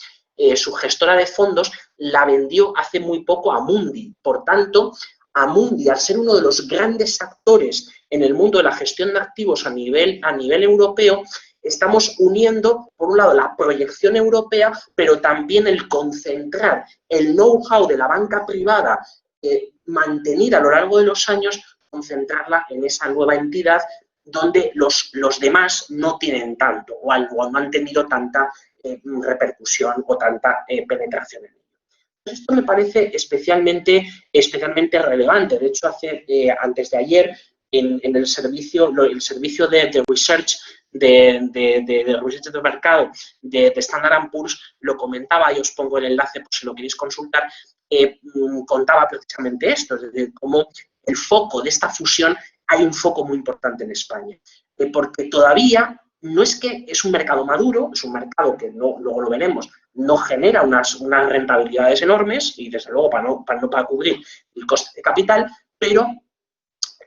su gestora de fondos la vendió hace muy poco a Amundi. Por tanto, Amundi, al ser uno de los grandes actores en el mundo de la gestión de activos a nivel europeo, estamos uniendo, por un lado, la proyección europea, pero también el concentrar el know-how de la banca privada mantenida a lo largo de los años, concentrarla en esa nueva entidad donde los demás no tienen tanto o no han tenido tanta repercusión o tanta penetración en ello. Esto me parece especialmente relevante. De hecho, antes de ayer, en el servicio de research de research de mercado de Standard & Poor's lo comentaba, y os pongo el enlace por si lo queréis consultar, contaba precisamente esto, es decir, cómo el foco de esta fusión, hay un foco muy importante en España, porque todavía no es que es un mercado maduro, es un mercado que luego lo veremos, no genera unas rentabilidades enormes y desde luego para cubrir el coste de capital, pero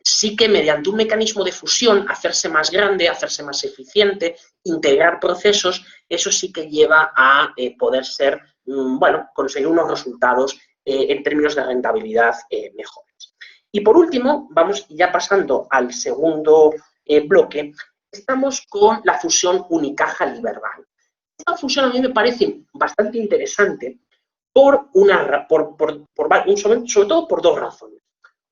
sí que mediante un mecanismo de fusión, hacerse más grande, hacerse más eficiente, integrar procesos, eso sí que lleva a poder ser, bueno, conseguir unos resultados en términos de rentabilidad mejores. Y por último, vamos ya pasando al segundo bloque, estamos con la fusión Unicaja-Liberbank. Esta fusión a mí me parece bastante interesante sobre todo por dos razones.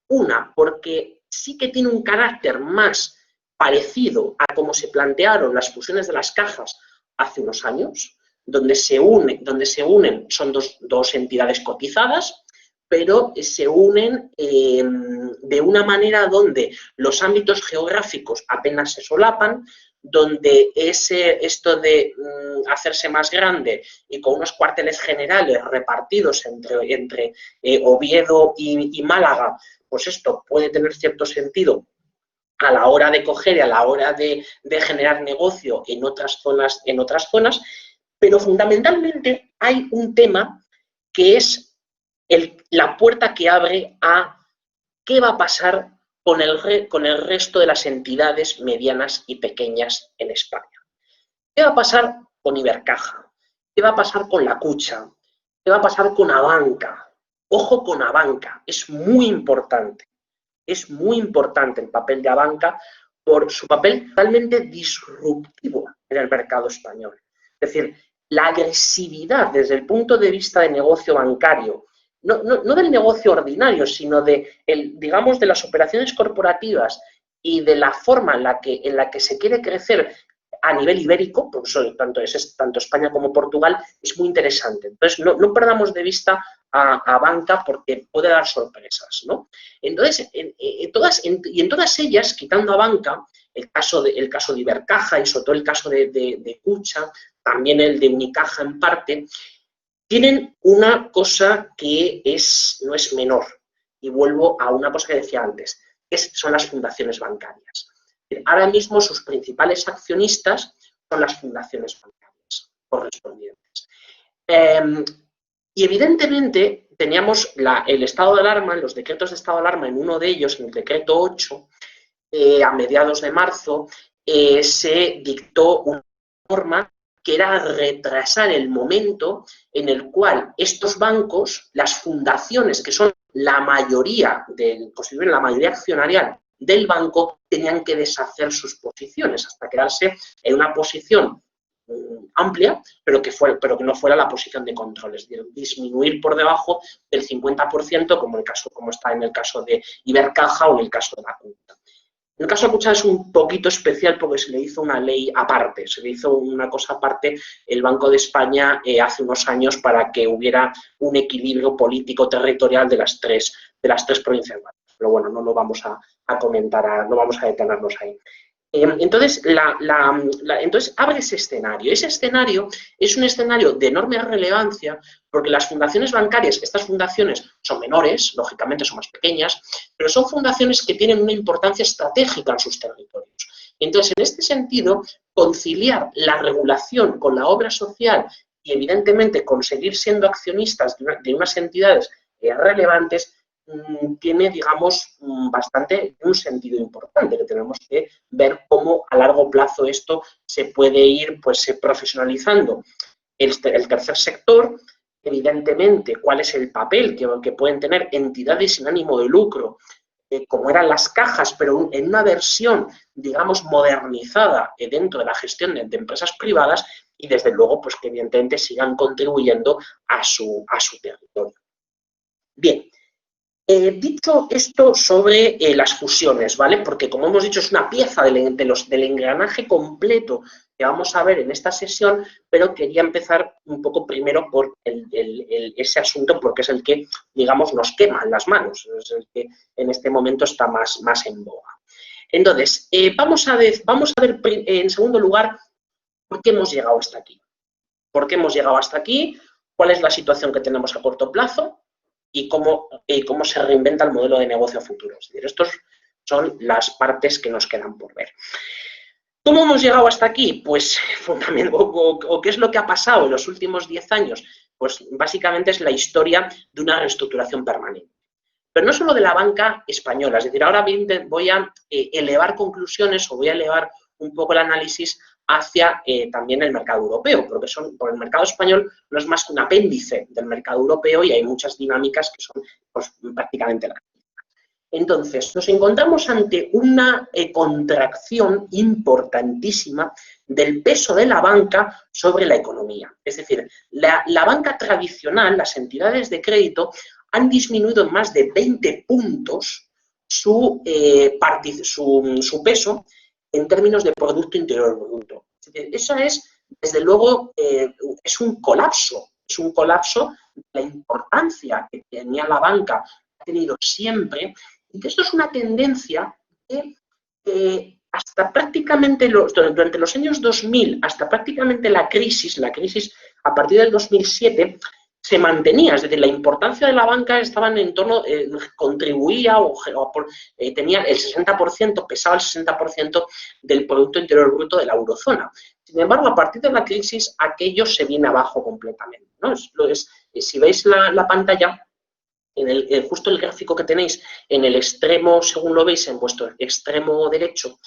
Una, porque sí que tiene un carácter más parecido a cómo se plantearon las fusiones de las cajas hace unos años, donde se unen, son dos entidades cotizadas, pero se unen de una manera donde los ámbitos geográficos apenas se solapan, donde esto de hacerse más grande y con unos cuarteles generales repartidos entre Oviedo y Málaga, pues esto puede tener cierto sentido a la hora de coger y a la hora de generar negocio en otras zonas, pero fundamentalmente hay un tema que es la puerta que abre a qué va a pasar con el resto de las entidades medianas y pequeñas en España. ¿Qué va a pasar con Ibercaja? ¿Qué va a pasar con la Cucha? ¿Qué va a pasar con Abanca? Ojo con Abanca, es muy importante. Es muy importante el papel de Abanca por su papel totalmente disruptivo en el mercado español. Es decir, la agresividad desde el punto de vista de negocio bancario, no del negocio ordinario, sino digamos, de las operaciones corporativas y de la forma en la que se quiere crecer a nivel ibérico, por eso tanto España como Portugal, es muy interesante. Entonces, no perdamos de vista a Banca porque puede dar sorpresas, ¿no? Entonces, en todas ellas, quitando a Banca, el caso de Ibercaja y sobre todo el caso de Cucha, también el de Unicaja en parte, tienen una cosa que no es menor. Y vuelvo a una cosa que decía antes, son las fundaciones bancarias. Ahora mismo sus principales accionistas son las fundaciones bancarias correspondientes. Y evidentemente teníamos el estado de alarma, los decretos de estado de alarma, en uno de ellos, en el decreto 8, a mediados de marzo, se dictó una norma que era retrasar el momento en el cual estos bancos, las fundaciones, que son constituyen la mayoría accionarial del banco, tenían que deshacer sus posiciones hasta quedarse en una posición amplia, pero que no fuera la posición de control, es decir, disminuir por debajo del 50%, como está en el caso de Ibercaja o en el caso de la Cucha. En el caso de la Cucha es un poquito especial porque se le hizo una ley aparte, se le hizo una cosa aparte el Banco de España hace unos años para que hubiera un equilibrio político territorial de las tres provincias. Pero bueno, no lo vamos a comentar, no vamos a detenernos ahí. Entonces, entonces abre ese escenario. Ese escenario es un escenario de enorme relevancia porque las fundaciones bancarias, estas fundaciones son menores, lógicamente son más pequeñas, pero son fundaciones que tienen una importancia estratégica en sus territorios. Entonces, en este sentido, conciliar la regulación con la obra social y, evidentemente, conseguir siendo accionistas de unas entidades relevantes tiene, digamos, bastante un sentido importante, que tenemos que ver cómo a largo plazo esto se puede ir profesionalizando. El tercer sector, evidentemente, cuál es el papel que pueden tener entidades sin ánimo de lucro, como eran las cajas, pero en una versión, digamos, modernizada dentro de la gestión de empresas privadas y, desde luego, pues que evidentemente sigan contribuyendo a su territorio. Bien. Dicho esto sobre las fusiones, ¿vale? Porque como hemos dicho es una pieza del engranaje completo que vamos a ver en esta sesión, pero quería empezar un poco primero por ese asunto porque es el que, digamos, nos quema en las manos, es el que en este momento está más en boga. Entonces, vamos a ver en segundo lugar por qué hemos llegado hasta aquí. ¿Por qué hemos llegado hasta aquí? ¿Cuál es la situación que tenemos a corto plazo? Y cómo se reinventa el modelo de negocio futuro. Es decir, estas son las partes que nos quedan por ver. ¿Cómo hemos llegado hasta aquí? Pues, o qué es lo que ha pasado en los últimos 10 años. Pues, básicamente es la historia de una reestructuración permanente. Pero no solo de la banca española. Es decir, ahora voy a elevar conclusiones o voy a elevar un poco el análisis hacia también el mercado europeo, porque por el mercado español no es más que un apéndice del mercado europeo y hay muchas dinámicas que son pues, prácticamente las mismas. Entonces, nos encontramos ante una contracción importantísima del peso de la banca sobre la economía. Es decir, la banca tradicional, las entidades de crédito, han disminuido en más de 20 puntos su peso en términos de Producto Interior Bruto. Es decir, eso es, desde luego, es un colapso de la importancia que tenía la banca, ha tenido siempre, y que esto es una tendencia que hasta prácticamente durante los años 2000, hasta prácticamente la crisis a partir del 2007, se mantenía, es decir, la importancia de la banca estaba en torno, contribuía tenía el 60%, pesaba el 60% del Producto Interior Bruto de la eurozona. Sin embargo, a partir de la crisis, aquello se viene abajo completamente, ¿no? Si veis la pantalla, justo el gráfico que tenéis en el extremo, según lo veis, en vuestro extremo derecho,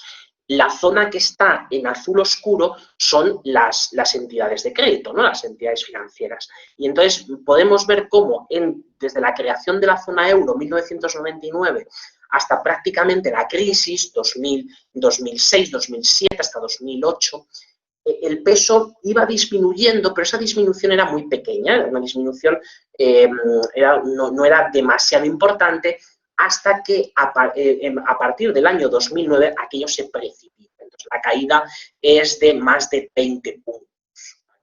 la zona que está en azul oscuro son las entidades de crédito, ¿no? Las entidades financieras. Y entonces podemos ver cómo desde la creación de la zona euro, 1999, hasta prácticamente la crisis, 2006, 2007, hasta 2008, el peso iba disminuyendo, pero esa disminución era muy pequeña, era una disminución, no era demasiado importante, hasta que a partir del año 2009 aquello se precipita. Entonces, la caída es de más de 20 puntos.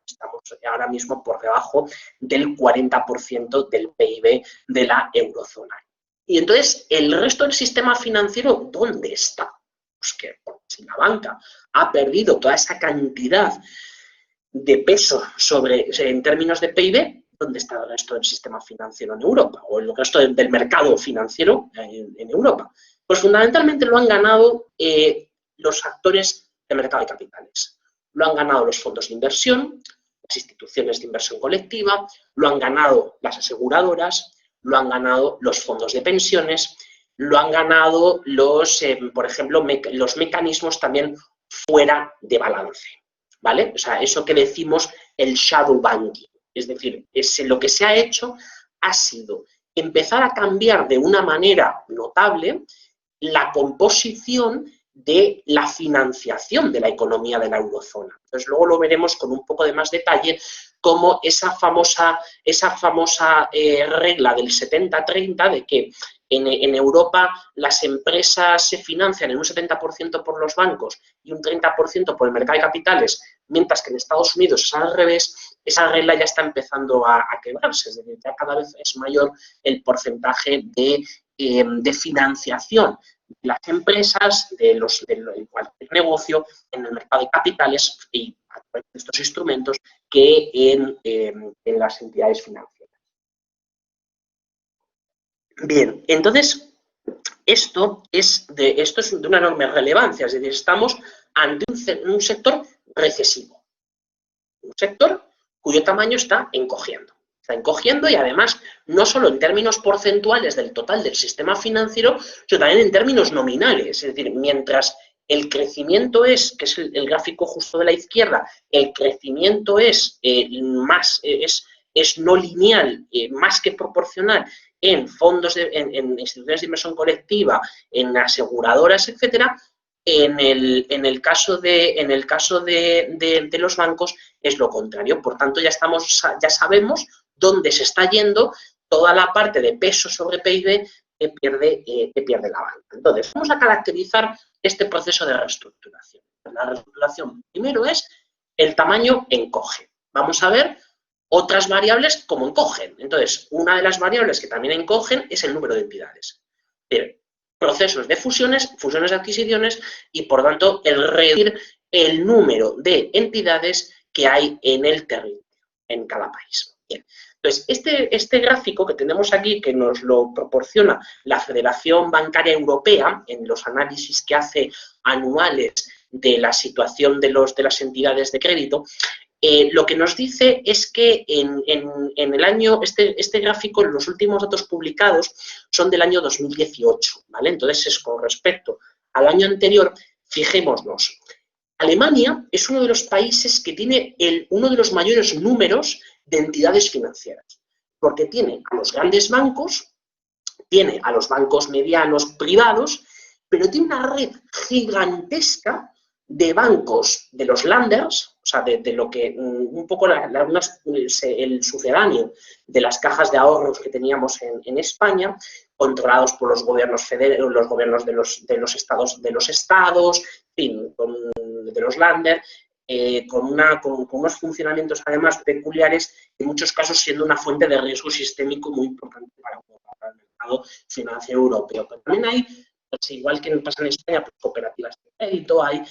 Estamos ahora mismo por debajo del 40% del PIB de la eurozona. Y entonces, ¿el resto del sistema financiero dónde está? Pues que si la banca ha perdido toda esa cantidad de peso en términos de PIB, ¿dónde está el resto del sistema financiero en Europa? O el resto del mercado financiero en Europa. Pues fundamentalmente lo han ganado los actores del mercado de capitales. Lo han ganado los fondos de inversión, las instituciones de inversión colectiva, lo han ganado las aseguradoras, lo han ganado los fondos de pensiones, lo han ganado por ejemplo, los mecanismos también fuera de balance, ¿vale? O sea, eso que decimos el shadow banking. Es decir, lo que se ha hecho ha sido empezar a cambiar de una manera notable la composición de la financiación de la economía de la eurozona. Entonces, luego lo veremos con un poco de más detalle, como esa famosa regla del 70-30 de que en Europa las empresas se financian en un 70% por los bancos y un 30% por el mercado de capitales, mientras que en Estados Unidos es al revés. Esa regla ya está empezando a quebrarse, es decir, ya cada vez es mayor el porcentaje de financiación de las empresas, de cualquier negocio en el mercado de capitales y a través de estos instrumentos que en las entidades financieras. Bien, entonces, esto es de una enorme relevancia, es decir, estamos ante un sector recesivo, un sector cuyo tamaño está encogiendo. Está encogiendo y además no solo en términos porcentuales del total del sistema financiero, sino también en términos nominales. Es decir, mientras el crecimiento que es el gráfico justo de la izquierda, el crecimiento es no lineal, más que proporcional en fondos, en instituciones de inversión colectiva, en aseguradoras, etcétera. En el caso de los bancos es lo contrario. Por tanto, ya sabemos dónde se está yendo toda la parte de peso sobre PIB pierde la banca. Entonces, vamos a caracterizar este proceso de reestructuración. La reestructuración primero es el tamaño encoge. Vamos a ver otras variables como encogen. Entonces, una de las variables que también encogen es el número de entidades. Bien, procesos de fusiones de adquisiciones y, por tanto, el reducir el número de entidades que hay en el territorio, en cada país. Bien. Entonces, este gráfico que tenemos aquí, que nos lo proporciona la Federación Bancaria Europea en los análisis que hace anuales de la situación de las entidades de crédito, lo que nos dice es que en el año, este gráfico, los últimos datos publicados son del año 2018, ¿vale? Entonces, es con respecto al año anterior, fijémonos. Alemania es uno de los países que tiene uno de los mayores números de entidades financieras, porque tiene a los grandes bancos, tiene a los bancos medianos privados, pero tiene una red gigantesca de bancos de los Landers, o sea, de lo que un poco el sucedáneo de las cajas de ahorros que teníamos en España, controlados por los gobiernos federales, los gobiernos de los estados, en fin, de los Länder, con unos funcionamientos además peculiares, en muchos casos siendo una fuente de riesgo sistémico muy importante para el mercado financiero europeo. Pero también hay, pues, igual que pasa en España, pues, cooperativas de crédito, hay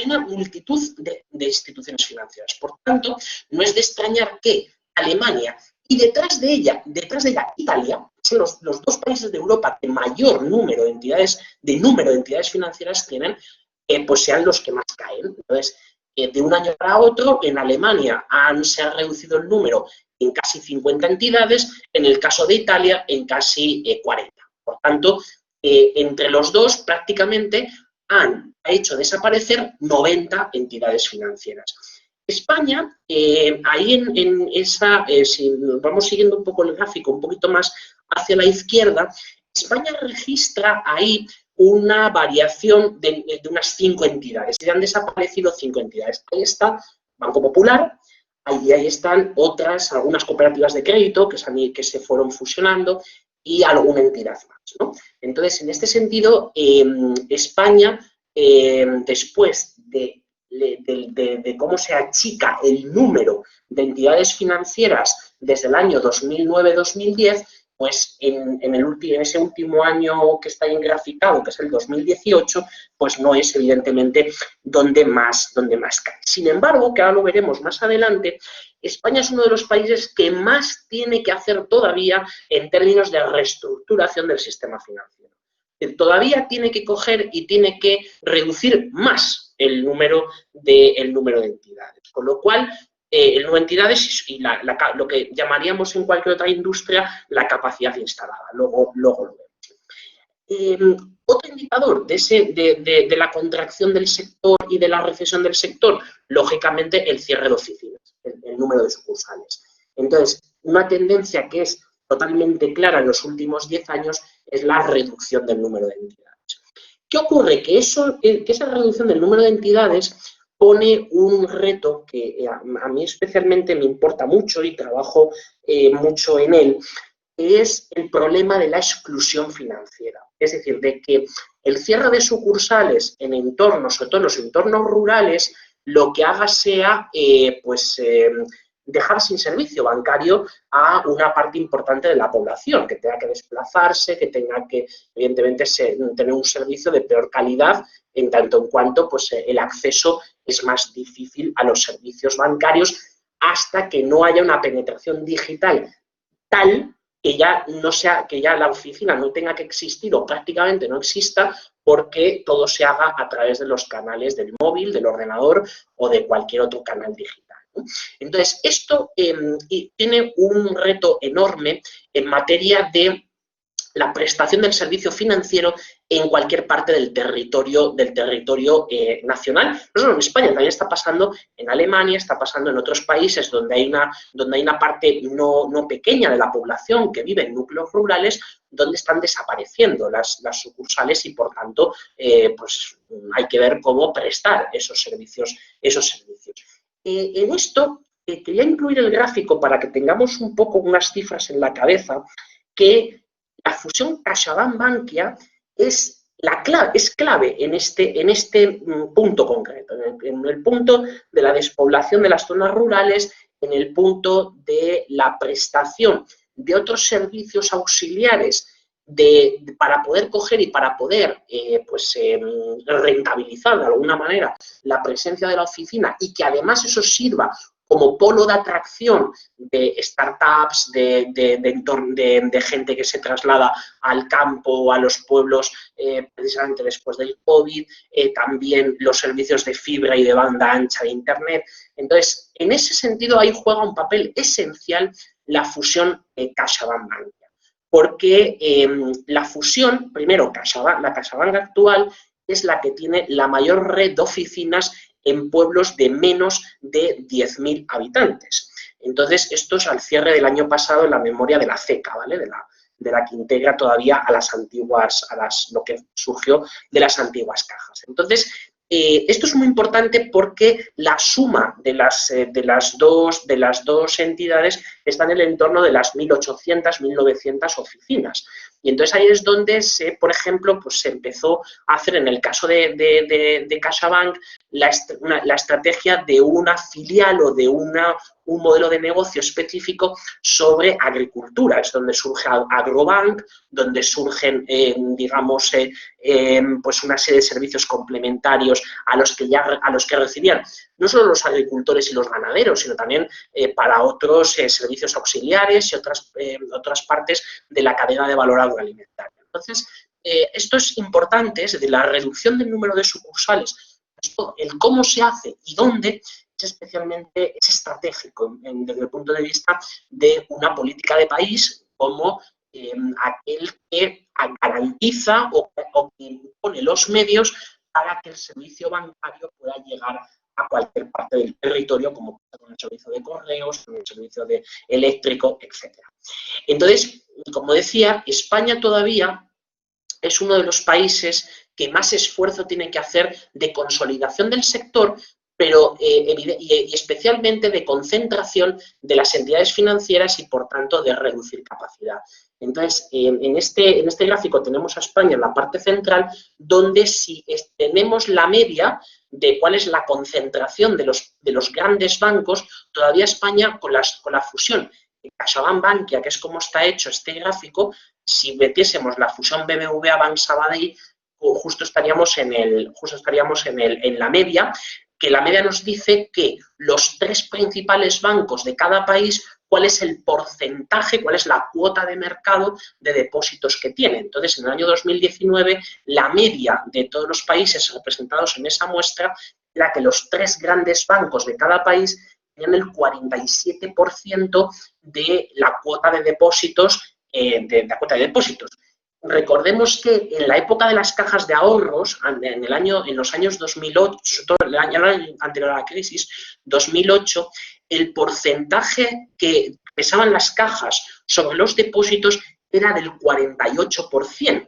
una multitud de instituciones financieras. Por tanto, no es de extrañar que Alemania y detrás de ella Italia, son los dos países de Europa que mayor número de entidades financieras tienen, pues sean los que más caen. Entonces, de un año para otro, en Alemania se ha reducido el número en casi 50 entidades, en el caso de Italia en casi 40. Por tanto, entre los dos prácticamente ha hecho desaparecer 90 entidades financieras. España, ahí en esa, si vamos siguiendo un poco el gráfico, un poquito más hacia la izquierda, España registra ahí una variación de unas 5 entidades. Y han desaparecido 5 entidades. Ahí está Banco Popular, ahí están algunas cooperativas de crédito que se fueron fusionando y alguna entidad más, ¿no? Entonces, en este sentido, España, después de cómo se achica el número de entidades financieras desde el año 2009-2010, pues en ese último año que está ahí graficado, que es el 2018, pues no es evidentemente donde más cae. Sin embargo, que ahora lo veremos más adelante, España es uno de los países que más tiene que hacer todavía en términos de reestructuración del sistema financiero. Todavía tiene que coger y tiene que reducir más el número de entidades. Con lo cual, el número de entidades y lo que llamaríamos en cualquier otra industria la capacidad instalada. Luego lo vemos. Otro indicador de la contracción del sector y de la recesión del sector, lógicamente, el cierre de oficinas, el número de sucursales. Entonces, una tendencia que es totalmente clara en los últimos 10 años es la reducción del número de entidades. ¿Qué ocurre? Que esa reducción del número de entidades pone un reto que a mí especialmente me importa mucho y trabajo mucho en él, que es el problema de la exclusión financiera. Es decir, de que el cierre de sucursales en entornos, sobre todo en los entornos rurales, lo que haga sea dejar sin servicio bancario a una parte importante de la población, que tenga que desplazarse, que tenga que, evidentemente, tener un servicio de peor calidad, en tanto en cuanto pues, el acceso es más difícil a los servicios bancarios hasta que no haya una penetración digital tal que ya la oficina no tenga que existir o prácticamente no exista, porque todo se haga a través de los canales del móvil, del ordenador o de cualquier otro canal digital. Entonces, esto tiene un reto enorme en materia de la prestación del servicio financiero en cualquier parte del territorio nacional. No solo en España, también está pasando en Alemania, está pasando en otros países donde hay una parte no pequeña de la población que vive en núcleos rurales, donde están desapareciendo las sucursales y, por tanto, pues hay que ver cómo prestar esos servicios. En esto quería incluir el gráfico para que tengamos un poco unas cifras en la cabeza que la fusión CaixaBank-Bankia es clave en este punto concreto, en el punto de la despoblación de las zonas rurales, en el punto de la prestación de otros servicios auxiliares para poder coger y para poder rentabilizar de alguna manera la presencia de la oficina y que además eso sirva como polo de atracción de startups, de gente que se traslada al campo o a los pueblos precisamente después del COVID, también los servicios de fibra y de banda ancha de Internet. Entonces, en ese sentido, ahí juega un papel esencial la fusión CaixaBank-Bankia, porque la fusión, primero, la CaixaBank actual es la que tiene la mayor red de oficinas en pueblos de menos de 10.000 habitantes. Entonces, esto es al cierre del año pasado en la memoria de la CECA, ¿vale? De la que integra todavía a las antiguas, lo que surgió de las antiguas cajas. Entonces, esto es muy importante porque la suma de las dos entidades está en el entorno de las 1.800, 1.900 oficinas. Y entonces ahí es donde por ejemplo, pues se empezó a hacer en el caso de CaixaBank la estrategia de una filial o de un modelo de negocio específico sobre agricultura. Es donde surge Agrobank, donde surgen, pues una serie de servicios complementarios a los que recibían no solo los agricultores y los ganaderos, sino también para otros servicios auxiliares y otras partes de la cadena de valor agroalimentario. Entonces, esto es importante, es decir, la reducción del número de sucursales, el cómo se hace y dónde, es estratégico desde el punto de vista de una política de país como aquel que garantiza o que pone los medios para que el servicio bancario pueda llegar a cualquier parte del territorio, como con el servicio de correos, con el servicio eléctrico, etc. Entonces, como decía, España todavía es uno de los países que más esfuerzo tiene que hacer de consolidación del sector, pero y especialmente de concentración de las entidades financieras y, por tanto, de reducir capacidad. Entonces, en este gráfico tenemos a España en la parte central, donde si tenemos la media de cuál es la concentración de los grandes bancos, todavía España, con la fusión de CaixaBank-Bankia, que es como está hecho este gráfico, si metiésemos la fusión BBVA-Bank Sabadell, justo estaríamos en la media, que la media nos dice que los tres principales bancos de cada país, cuál es el porcentaje, cuál es la cuota de mercado de depósitos que tienen. Entonces, en el año 2019, la media de todos los países representados en esa muestra era que los tres grandes bancos de cada país tenían el 47% de la cuota de depósitos, Recordemos que en la época de las cajas de ahorros, en los años 2008, sobre todo el año anterior a la crisis, 2008, el porcentaje que pesaban las cajas sobre los depósitos era del 48%.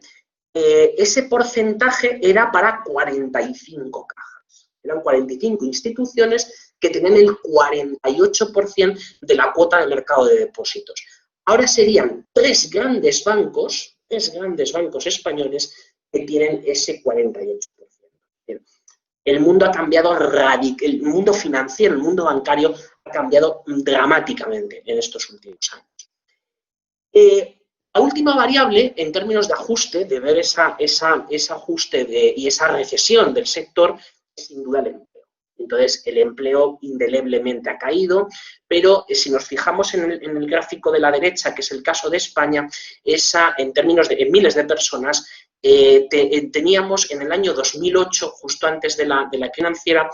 Ese porcentaje era para 45 cajas. Eran 45 instituciones que tenían el 48% de la cuota de mercado de depósitos. Ahora serían tres grandes bancos españoles que tienen ese 48%. El mundo ha cambiado el mundo financiero, el mundo bancario ha cambiado dramáticamente en estos últimos años. La última variable, en términos de ajuste, de ver ese ajuste y esa recesión del sector, es sin duda el empleo. Entonces, el empleo indeleblemente ha caído, pero si nos fijamos en el gráfico de la derecha, que es el caso de España, en términos de miles de personas, teníamos en el año 2008, justo antes de la financiera,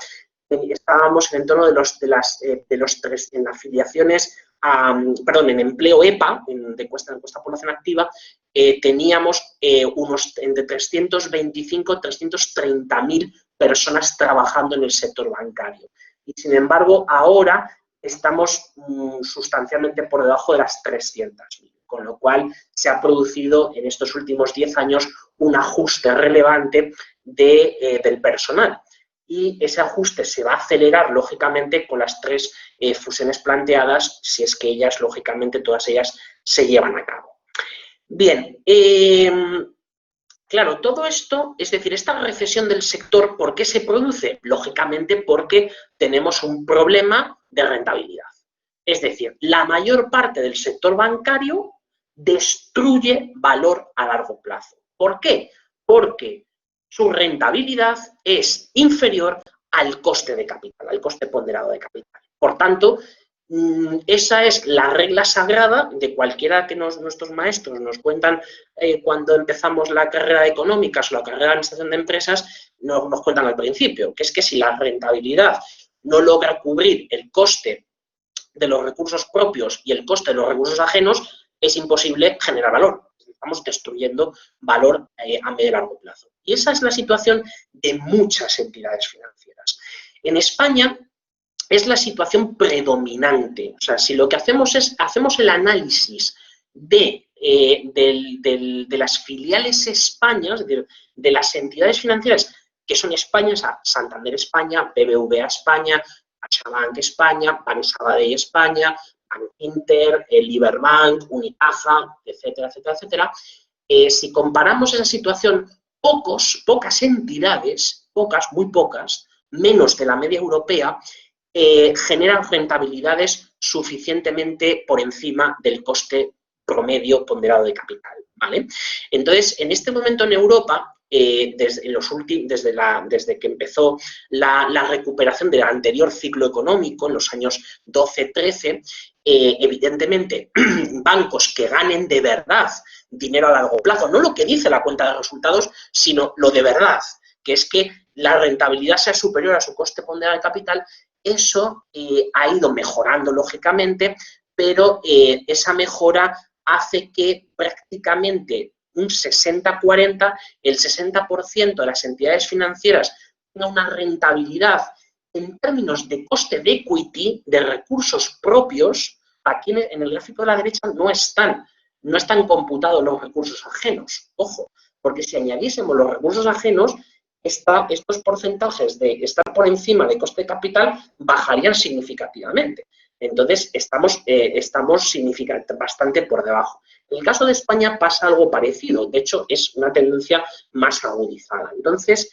estábamos en el entorno en afiliaciones, en empleo EPA, en encuesta población activa, teníamos unos entre 325 y 330.000 personas trabajando en el sector bancario. Y sin embargo, ahora estamos sustancialmente por debajo de las 300.000, con lo cual se ha producido en estos últimos 10 años un ajuste relevante del personal. Y ese ajuste se va a acelerar, lógicamente, con las tres fusiones planteadas, si es que ellas, lógicamente, todas ellas se llevan a cabo. Bien, claro, todo esto, es decir, esta recesión del sector, ¿por qué se produce? Lógicamente porque tenemos un problema de rentabilidad. Es decir, la mayor parte del sector bancario destruye valor a largo plazo. ¿Por qué? Porque su rentabilidad es inferior al coste de capital, al coste ponderado de capital. Por tanto, esa es la regla sagrada de cualquiera que nuestros maestros nos cuentan cuando empezamos la carrera de económicas o la carrera de administración de empresas, nos cuentan al principio, que es que si la rentabilidad no logra cubrir el coste de los recursos propios y el coste de los recursos ajenos, es imposible generar valor. Estamos destruyendo valor a medio y largo plazo. Y esa es la situación de muchas entidades financieras. En España es la situación predominante. O sea, si lo que hacemos es, hacemos el análisis de las filiales España, es decir, de las entidades financieras que son España, o sea, Santander España, BBVA España, CaixaBank España, Banco Sabadell España, Bankinter, Liberbank, Unicaja, etcétera, etcétera, etcétera. Si comparamos esa situación, pocas entidades, muy pocas, menos de la media europea, generan rentabilidades suficientemente por encima del coste promedio ponderado de capital, ¿vale? Entonces, en este momento en Europa, desde que empezó la recuperación del anterior ciclo económico, en los años 12-13, evidentemente, bancos que ganen de verdad dinero a largo plazo, no lo que dice la cuenta de resultados, sino lo de verdad, que es que la rentabilidad sea superior a su coste ponderado de capital. Eso ha ido mejorando, lógicamente, pero esa mejora hace que prácticamente un 60-40, el 60% de las entidades financieras tenga una rentabilidad en términos de coste de equity, de recursos propios. Aquí en el gráfico de la derecha no están computados los recursos ajenos. Ojo, porque si añadiésemos los recursos ajenos, estos porcentajes de estar por encima de coste de capital bajarían significativamente. Entonces, estamos bastante por debajo. En el caso de España pasa algo parecido. De hecho, es una tendencia más agudizada. Entonces,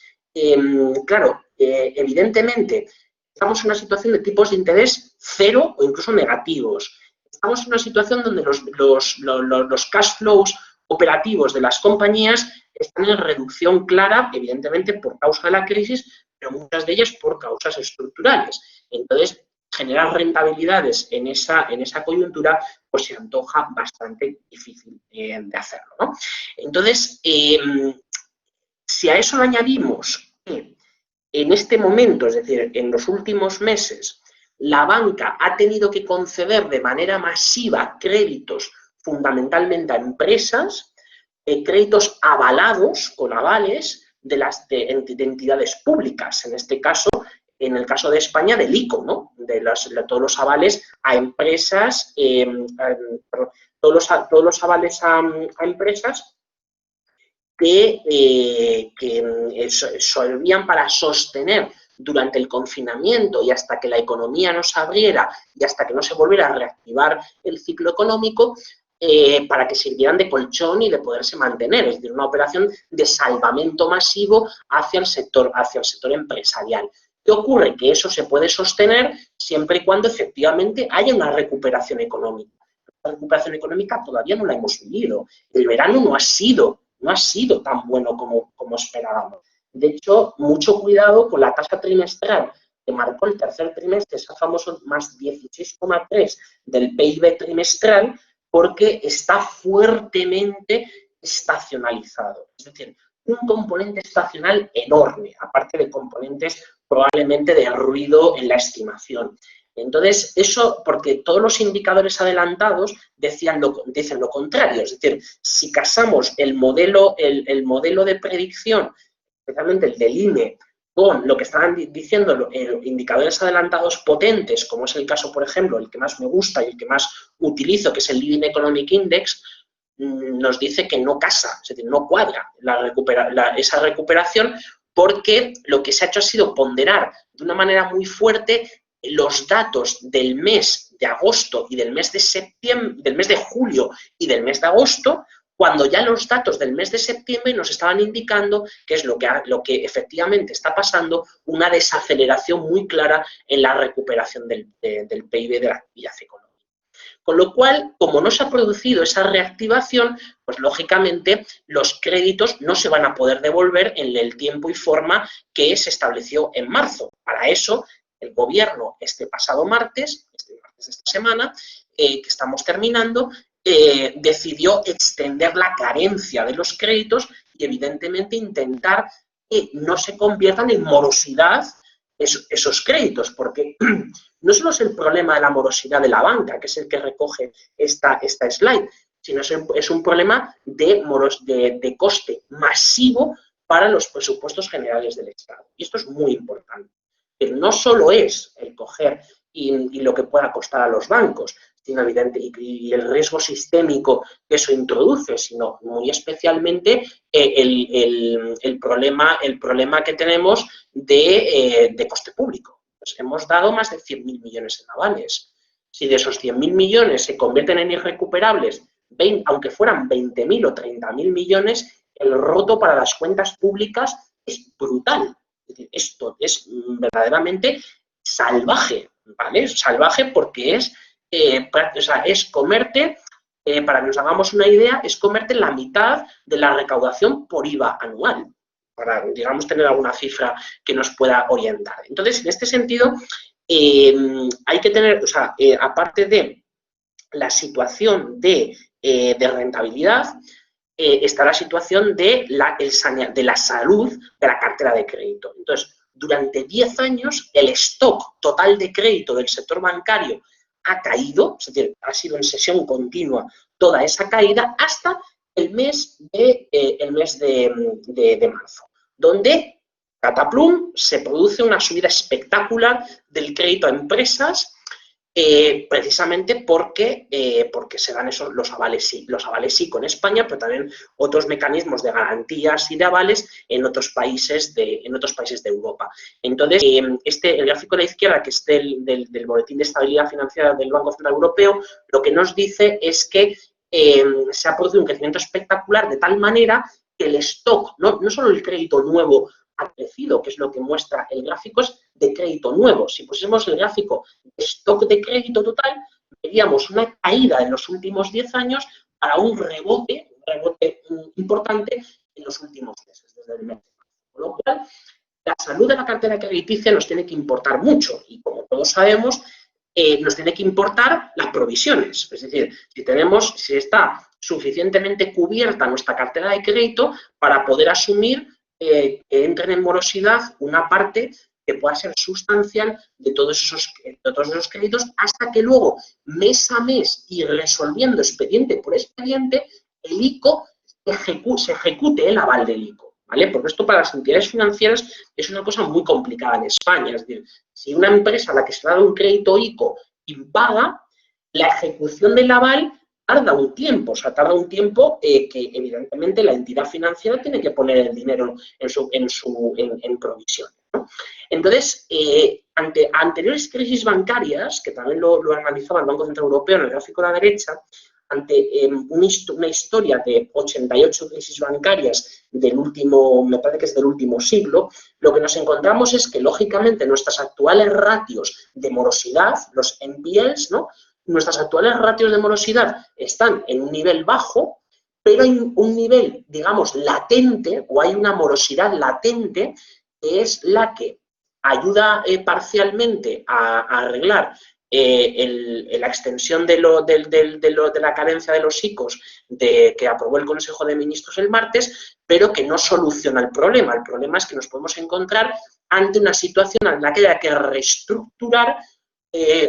claro, evidentemente, estamos en una situación de tipos de interés cero o incluso negativos. Estamos en una situación donde los cash flows operativos de las compañías están en reducción clara, evidentemente por causa de la crisis, pero muchas de ellas por causas estructurales. Entonces, generar rentabilidades en esa coyuntura, pues se antoja bastante difícil de hacerlo, ¿no? Entonces, si a eso le añadimos que en este momento, es decir, en los últimos meses, la banca ha tenido que conceder de manera masiva créditos fundamentalmente a empresas, créditos avalados, con avales de entidades públicas, en este caso, en el caso de España, del ICO, ¿no? De todos los avales a empresas, todos los avales a empresas que servían para sostener durante el confinamiento y hasta que la economía no se abriera y hasta que no se volviera a reactivar el ciclo económico, para que sirvieran de colchón y de poderse mantener, es decir, una operación de salvamento masivo hacia el sector empresarial. ¿Qué ocurre? Que eso se puede sostener siempre y cuando efectivamente haya una recuperación económica. La recuperación económica todavía no la hemos vivido. El verano no ha sido tan bueno como esperábamos. De hecho, mucho cuidado con la tasa trimestral que marcó el tercer trimestre, ese famoso más 16,3 del PIB trimestral, porque está fuertemente estacionalizado. Es decir, un componente estacional enorme, aparte de componentes probablemente de ruido en la estimación. Entonces, eso, porque todos los indicadores adelantados dicen lo contrario. Es decir, si casamos el modelo de predicción, especialmente el del INE, con lo que estaban diciendo los indicadores adelantados potentes, como es el caso, por ejemplo, el que más me gusta y el que más utilizo, que es el Leading Economic Index, nos dice que no casa, es decir, no cuadra esa recuperación, porque lo que se ha hecho ha sido ponderar de una manera muy fuerte los datos del mes de agosto y del mes de septiembre, del mes de julio y del mes de agosto, cuando ya los datos del mes de septiembre nos estaban indicando que es lo que efectivamente está pasando, una desaceleración muy clara en la recuperación del PIB de la actividad económica. Con lo cual, como no se ha producido esa reactivación, pues lógicamente los créditos no se van a poder devolver en el tiempo y forma que se estableció en marzo. Para eso, el gobierno este pasado martes de esta semana, que estamos terminando, decidió extender la carencia de los créditos y evidentemente intentar que no se conviertan en morosidad esos créditos, porque no solo es el problema de la morosidad de la banca, que es el que recoge esta slide, sino es un problema de coste masivo para los presupuestos generales del Estado. Y esto es muy importante. Pero no solo es el coger y lo que pueda costar a los bancos, sino y el riesgo sistémico que eso introduce, sino muy especialmente el problema que tenemos de coste público. Pues hemos dado más de 100.000 millones en avales. Si de esos 100.000 millones se convierten en irrecuperables, aunque fueran 20.000 o 30.000 millones, el roto para las cuentas públicas es brutal. Es decir, esto es verdaderamente salvaje, ¿vale? Salvaje porque es comerte, para que nos hagamos una idea, es comerte la mitad de la recaudación por IVA anual, para, digamos, tener alguna cifra que nos pueda orientar. Entonces, en este sentido, hay que tener, aparte de la situación de rentabilidad, está la situación de la salud de la cartera de crédito. Entonces, durante 10 años, el stock total de crédito del sector bancario ha caído, es decir, ha sido en sesión continua toda esa caída hasta el mes de marzo, donde, cataplum, se produce una subida espectacular del crédito a empresas, precisamente porque se dan los avales sí con España, pero también otros mecanismos de garantías y de avales en otros países de Europa. Entonces, el gráfico de la izquierda, que es del Boletín de Estabilidad Financiera del Banco Central Europeo, lo que nos dice es que se ha producido un crecimiento espectacular de tal manera que el stock, no solo el crédito nuevo ha crecido, que es lo que muestra el gráfico, es de crédito nuevo. Si pusiésemos el gráfico de stock de crédito total, veríamos una caída en los últimos 10 años para un rebote importante en los últimos meses, desde el mes de marzo. Con lo cual, la salud de la cartera crediticia nos tiene que importar mucho y, como todos sabemos, nos tiene que importar las provisiones. Es decir, si está suficientemente cubierta nuestra cartera de crédito para poder asumir que entren en morosidad una parte que pueda ser sustancial de todos esos créditos, hasta que luego, mes a mes y resolviendo expediente por expediente, el ICO se ejecute el aval del ICO, ¿vale? Porque esto para las entidades financieras es una cosa muy complicada en España. Es decir, si una empresa a la que se ha dado un crédito ICO impaga, la ejecución del aval tarda un tiempo, que evidentemente la entidad financiera tiene que poner el dinero en provisión, ¿no? Entonces, ante anteriores crisis bancarias, que también lo analizaba el Banco Central Europeo en el gráfico de la derecha, ante una historia de 88 crisis bancarias me parece que es del último siglo, lo que nos encontramos es que, lógicamente, nuestras actuales ratios de morosidad, los NPLs, ¿no? Nuestras actuales ratios de morosidad están en un nivel bajo, pero hay un nivel, digamos, latente, o hay una morosidad latente, que es la que ayuda parcialmente a arreglar la extensión de la carencia de los ICOs que aprobó el Consejo de Ministros el martes, pero que no soluciona el problema. El problema es que nos podemos encontrar ante una situación en la que hay que reestructurar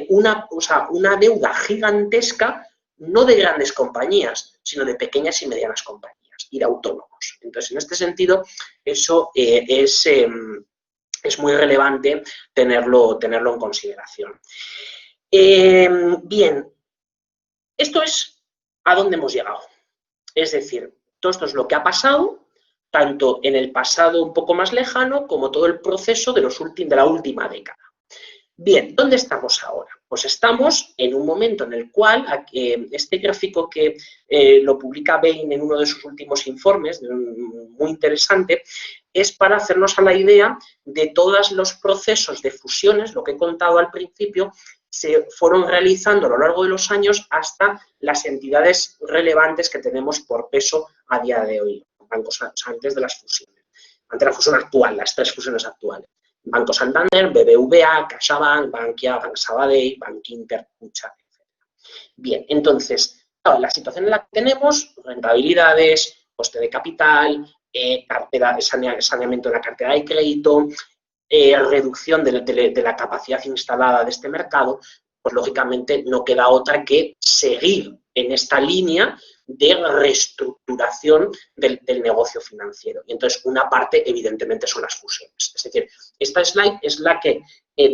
una deuda gigantesca, no de grandes compañías, sino de pequeñas y medianas compañías y de autónomos. Entonces, en este sentido, eso es muy relevante tenerlo en consideración. Bien, esto es a dónde hemos llegado. Es decir, todo esto es lo que ha pasado, tanto en el pasado un poco más lejano como todo el proceso de la última década. Bien, ¿dónde estamos ahora? Pues estamos en un momento en el cual este gráfico que lo publica Bain en uno de sus últimos informes, muy interesante, es para hacernos a la idea de todos los procesos de fusiones, lo que he contado al principio, se fueron realizando a lo largo de los años hasta las entidades relevantes que tenemos por peso a día de hoy, bancos antes de las fusiones, ante la fusión actual, las 3 fusiones actuales. Banco Santander, BBVA, CaixaBank, Bankia, Banc Sabadell, Bankinter, Kutxa, etc. Bien, entonces, claro, la situación en la que tenemos, rentabilidades, coste de capital, cartera, saneamiento de la cartera de crédito, reducción de la capacidad instalada de este mercado, pues lógicamente no queda otra que seguir en esta línea de reestructuración del negocio financiero. Y entonces una parte evidentemente son las fusiones. Es decir, esta slide es la que,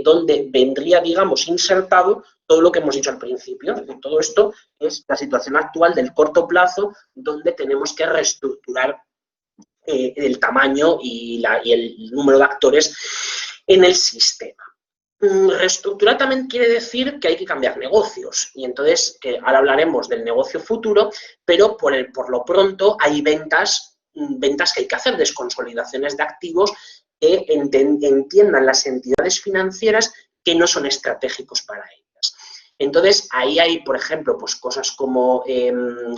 donde vendría, digamos, insertado todo lo que hemos dicho al principio. Es decir, todo esto es la situación actual del corto plazo donde tenemos que reestructurar el tamaño y el número de actores en el sistema. Reestructurar también quiere decir que hay que cambiar negocios y entonces, que ahora hablaremos del negocio futuro, pero por lo pronto hay ventas que hay que hacer, desconsolidaciones de activos que entiendan las entidades financieras que no son estratégicos para ellas. Entonces, ahí hay, por ejemplo, pues cosas como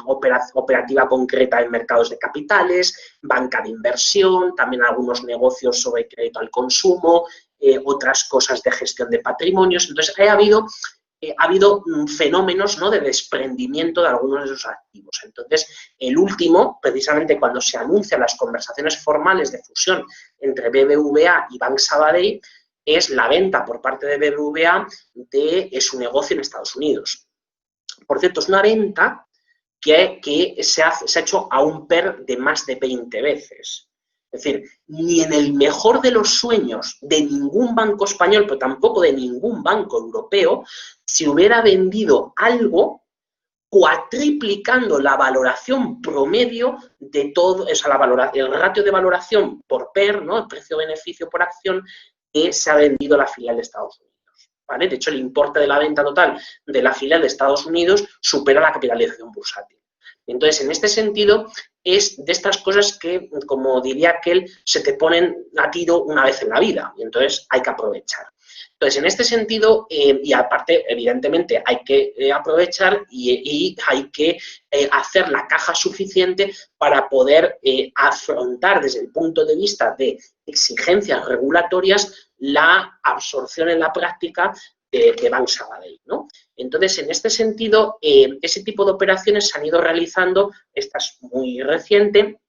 operativa concreta en mercados de capitales, banca de inversión, también algunos negocios sobre crédito al consumo, otras cosas de gestión de patrimonios. Entonces, ha habido fenómenos, ¿no?, de desprendimiento de algunos de esos activos. Entonces, el último, precisamente cuando se anuncian las conversaciones formales de fusión entre BBVA y Banc Sabadell, es la venta por parte de BBVA de su negocio en Estados Unidos. Por cierto, es una venta que se ha hecho a un PER de más de 20 veces. Es decir, ni en el mejor de los sueños de ningún banco español, pero tampoco de ningún banco europeo, se hubiera vendido algo cuatriplicando la valoración promedio de todo, o sea, el ratio de valoración por PER, ¿no?, el precio-beneficio por acción, que se ha vendido a la filial de Estados Unidos. ¿Vale? De hecho, el importe de la venta total de la filial de Estados Unidos supera la capitalización bursátil. Entonces, en este sentido, es de estas cosas que, como diría aquel, se te ponen a tiro una vez en la vida y entonces hay que aprovechar. Entonces, en este sentido, y aparte, evidentemente, hay que aprovechar y hay que hacer la caja suficiente para poder afrontar desde el punto de vista de exigencias regulatorias la absorción en la práctica de Banc Sabadell, ¿no? Entonces, en este sentido, ese tipo de operaciones se han ido realizando, esta es muy reciente.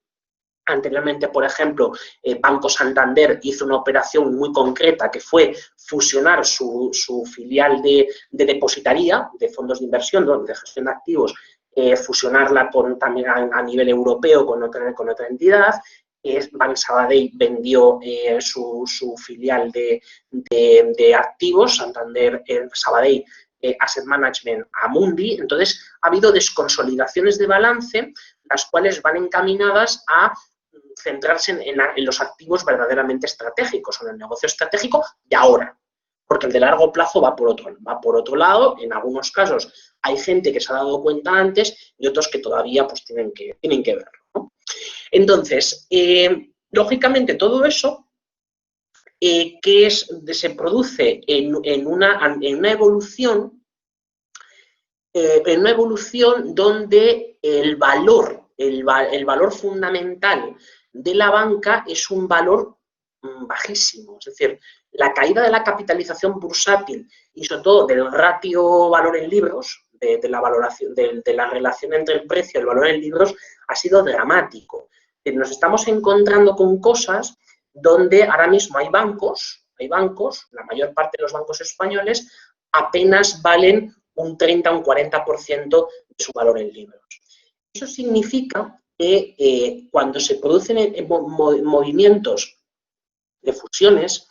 Anteriormente, por ejemplo, Banco Santander hizo una operación muy concreta que fue fusionar su filial de depositaría, de fondos de inversión, de gestión de activos, fusionarla también a nivel europeo con otra entidad. Banc Sabadell vendió su filial de activos, Santander Sabadell Asset Management, a Amundi. Entonces, ha habido desconsolidaciones de balance, las cuales van encaminadas a centrarse en los activos verdaderamente estratégicos, en el negocio estratégico de ahora, porque el de largo plazo va por otro lado. En algunos casos hay gente que se ha dado cuenta antes y otros que todavía pues tienen que verlo, ¿no? Entonces, lógicamente todo eso se produce en una evolución donde el valor fundamental de la banca es un valor bajísimo. Es decir, la caída de la capitalización bursátil y sobre todo del ratio valor en libros, de la valoración, de la relación entre el precio y el valor en libros, ha sido dramático. Nos estamos encontrando con cosas donde ahora mismo hay bancos, la mayor parte de los bancos españoles apenas valen un 30 o un 40% de su valor en libros. Eso significa que cuando se producen movimientos de fusiones,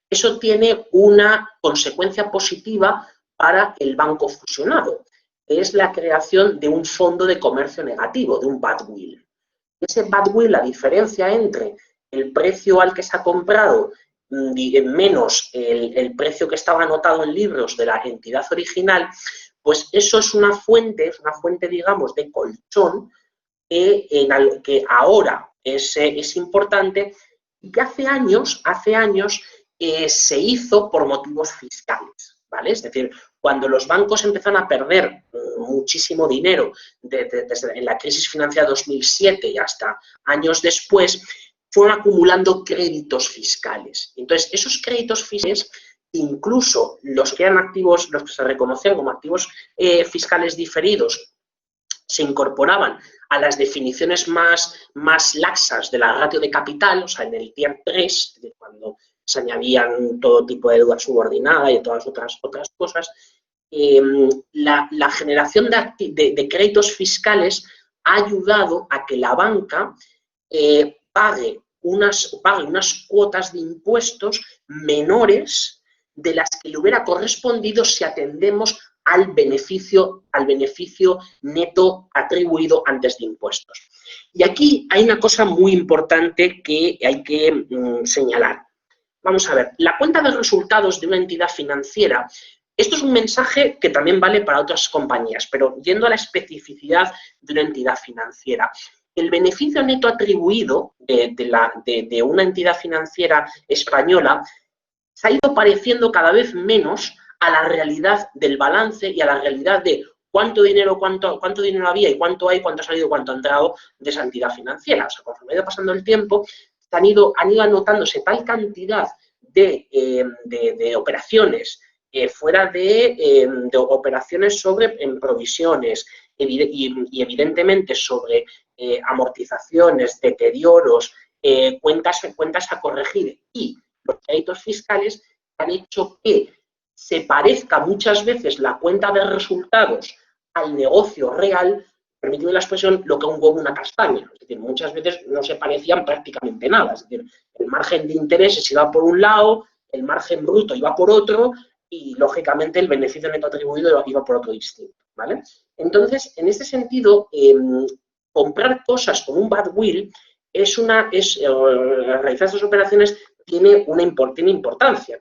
eso tiene una consecuencia positiva para el banco fusionado, que es la creación de un fondo de comercio negativo, de un badwill. Ese badwill, la diferencia entre el precio al que se ha comprado menos el precio que estaba anotado en libros de la entidad original, pues eso es una fuente, digamos, de colchón que ahora es importante y que hace años se hizo por motivos fiscales, ¿vale? Es decir, cuando los bancos empezaron a perder muchísimo dinero desde la crisis financiera 2007 y hasta años después, fueron acumulando créditos fiscales. Entonces, esos créditos fiscales, incluso los que eran activos, los que se reconocían como activos fiscales diferidos, se incorporaban a las definiciones más laxas de la ratio de capital, o sea, en el tier 3, cuando se añadían todo tipo de deuda subordinada y todas otras cosas, la generación de créditos fiscales ha ayudado a que la banca pague unas cuotas de impuestos menores de las que le hubiera correspondido si atendemos al beneficio neto atribuido antes de impuestos. Y aquí hay una cosa muy importante que hay que señalar. Vamos a ver, la cuenta de resultados de una entidad financiera, esto es un mensaje que también vale para otras compañías, pero yendo a la especificidad de una entidad financiera, el beneficio neto atribuido de una entidad financiera española se ha ido pareciendo cada vez menos a la realidad del balance y a la realidad de cuánto dinero había y cuánto hay, cuánto ha salido, cuánto ha entrado de esa entidad financiera. O sea, conforme ha ido pasando el tiempo, han ido anotándose tal cantidad de operaciones fuera de operaciones sobre provisiones y evidentemente sobre amortizaciones, deterioros, cuentas a corregir y los créditos fiscales han hecho que se parezca muchas veces la cuenta de resultados al negocio real, permíteme la expresión, lo que un huevo una castaña. Es decir, muchas veces no se parecían prácticamente nada. Es decir, el margen de intereses iba por un lado, el margen bruto iba por otro y, lógicamente, el beneficio neto atribuido iba por otro distinto, ¿vale? Entonces, en este sentido, comprar cosas con un badwill realizar estas operaciones tiene importancia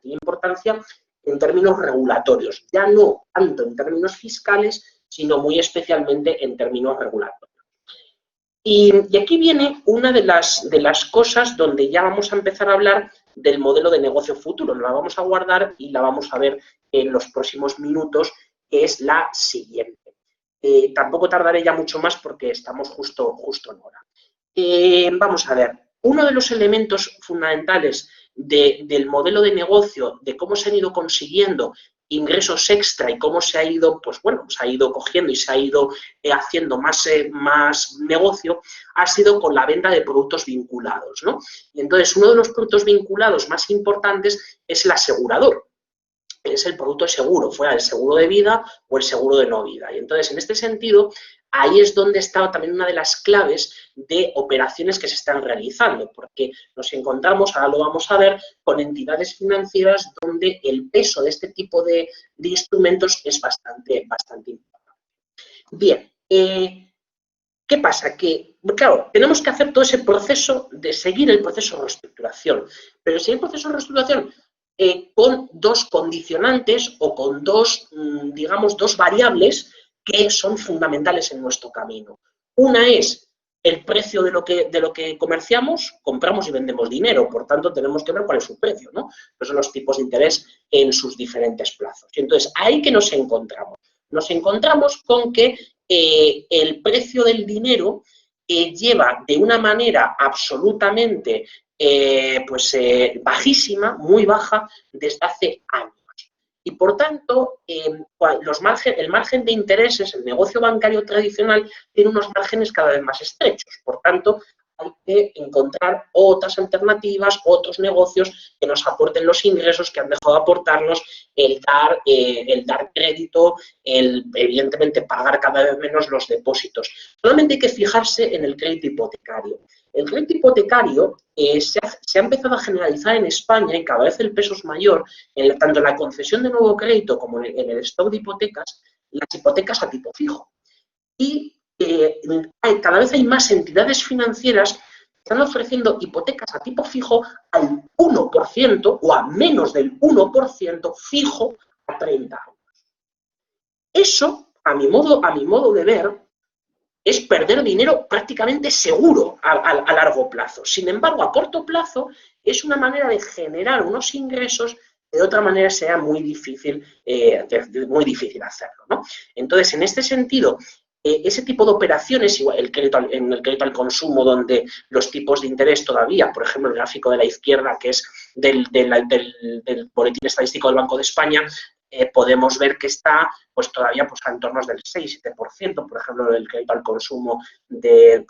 en términos regulatorios, ya no tanto en términos fiscales, sino muy especialmente en términos regulatorios. Y aquí viene una de las cosas donde ya vamos a empezar a hablar del modelo de negocio futuro. La vamos a guardar y la vamos a ver en los próximos minutos, que es la siguiente. Tampoco tardaré ya mucho más porque estamos justo en hora. Vamos a ver, uno de los elementos fundamentales del modelo de negocio, de cómo se han ido consiguiendo ingresos extra y cómo se ha ido, pues bueno, se ha ido cogiendo y se ha ido haciendo más negocio, ha sido con la venta de productos vinculados, ¿no? Y entonces, uno de los productos vinculados más importantes es el asegurador. Es el producto de seguro, fuera el seguro de vida o el seguro de no vida. Y entonces, en este sentido, ahí es donde estaba también una de las claves de operaciones que se están realizando, porque nos encontramos, ahora lo vamos a ver, con entidades financieras donde el peso de este tipo de instrumentos es bastante importante. Bien, ¿qué pasa? Que, claro, tenemos que hacer todo ese proceso de seguir el proceso de reestructuración, pero seguir el proceso de reestructuración con dos condicionantes o con dos variables que son fundamentales en nuestro camino. Una es el precio de lo que comerciamos, compramos y vendemos dinero, por tanto tenemos que ver cuál es su precio, ¿no? Esos son los tipos de interés en sus diferentes plazos. Y entonces, ahí que nos encontramos. Nos encontramos con que el precio del dinero lleva de una manera absolutamente bajísima, muy baja, desde hace años. Y, por tanto, el margen de intereses, el negocio bancario tradicional, tiene unos márgenes cada vez más estrechos. Por tanto, hay que encontrar otras alternativas, otros negocios que nos aporten los ingresos que han dejado de aportarnos el dar crédito, evidentemente pagar cada vez menos los depósitos. Solamente hay que fijarse en el crédito hipotecario. El crédito hipotecario se ha empezado a generalizar en España y cada vez el peso es mayor, tanto en la concesión de nuevo crédito como en el stock de hipotecas, las hipotecas a tipo fijo. Y cada vez hay más entidades financieras están ofreciendo hipotecas a tipo fijo al 1% o a menos del 1% fijo a 30 años. Eso, a mi modo de ver, es perder dinero prácticamente seguro a largo plazo. Sin embargo, a corto plazo es una manera de generar unos ingresos que de otra manera sea muy difícil hacerlo, ¿no? Entonces, en este sentido, ese tipo de operaciones, igual en el crédito al consumo, donde los tipos de interés todavía, por ejemplo, el gráfico de la izquierda, que es del Boletín Estadístico del Banco de España, podemos ver que está pues todavía pues, a entornos del 6-7%, por ejemplo, el crédito al consumo de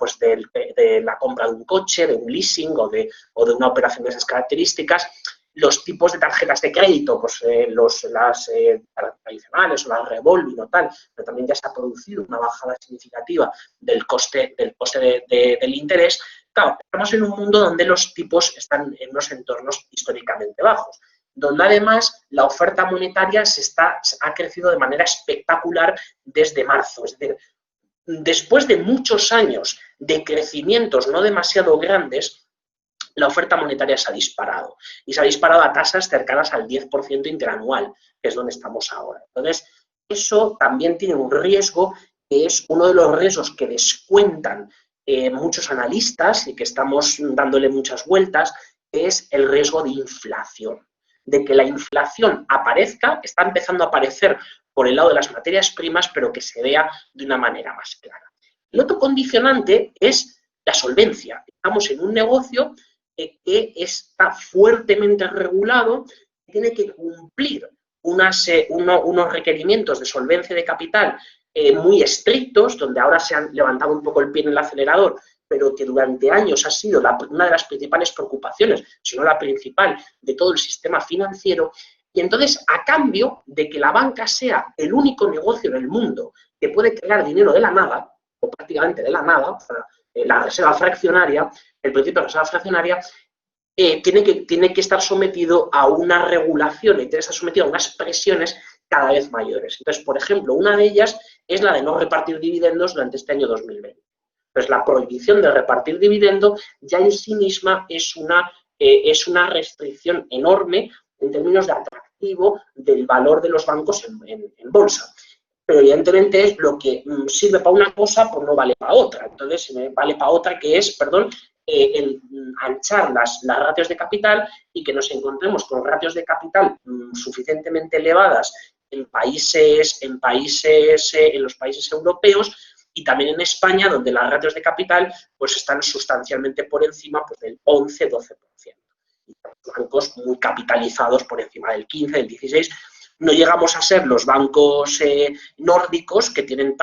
la compra de un coche, de un leasing o de una operación de esas características. Los tipos de tarjetas de crédito, pues las tradicionales o las revolving o tal, pero también ya se ha producido una bajada significativa del coste del interés. Claro, estamos en un mundo donde los tipos están en unos entornos históricamente bajos, donde además la oferta monetaria ha crecido de manera espectacular desde marzo. Es decir, después de muchos años de crecimientos no demasiado grandes, la oferta monetaria se ha disparado. Y se ha disparado a tasas cercanas al 10% interanual, que es donde estamos ahora. Entonces, eso también tiene un riesgo, que es uno de los riesgos que descuentan muchos analistas y que estamos dándole muchas vueltas, que es el riesgo de inflación. De que la inflación aparezca, está empezando a aparecer por el lado de las materias primas, pero que se vea de una manera más clara. El otro condicionante es la solvencia. Estamos en un negocio que está fuertemente regulado, que tiene que cumplir unos requerimientos de solvencia de capital muy estrictos, donde ahora se han levantado un poco el pie en el acelerador, pero que durante años ha sido una de las principales preocupaciones, si no la principal, de todo el sistema financiero. Y entonces, a cambio de que la banca sea el único negocio en el mundo que puede crear dinero de la nada, o prácticamente de la nada, o sea, la reserva fraccionaria, el principio de reserva fraccionaria, tiene que estar sometido a una regulación y tiene que estar sometido a unas presiones cada vez mayores. Entonces, por ejemplo, una de ellas es la de no repartir dividendos durante este año 2020. Pues la prohibición de repartir dividendo ya en sí misma es una restricción enorme en términos de atractivo del valor de los bancos en bolsa. Pero evidentemente es lo que sirve para una cosa, pues no vale para otra. Entonces, vale para otra que es, el anchar las ratios de capital y que nos encontremos con ratios de capital suficientemente elevadas en los países europeos y también en España, donde las ratios de capital pues están sustancialmente por encima pues, del 11-12%. Y los bancos muy capitalizados por encima del 15, del 16%. No llegamos a ser los bancos nórdicos que tienen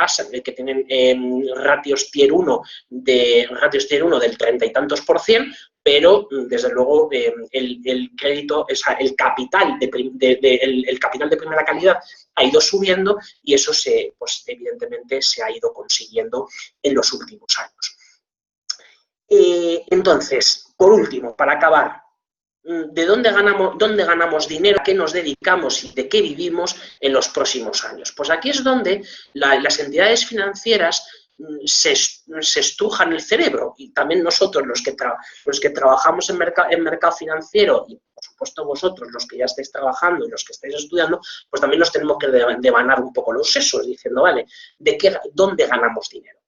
ratios tier 1 del 30 y tantos %, pero desde luego el crédito, el capital de primera calidad ha ido subiendo y eso pues, evidentemente se ha ido consiguiendo en los últimos años. Entonces, por último, para acabar, ¿de dónde ganamos dinero, a qué nos dedicamos y de qué vivimos en los próximos años? Pues aquí es donde las entidades financieras se estrujan el cerebro y también nosotros los que trabajamos en mercado financiero y por supuesto vosotros los que ya estáis trabajando y los que estáis estudiando, pues también nos tenemos que devanar un poco los sesos diciendo, vale, ¿dónde ganamos dinero?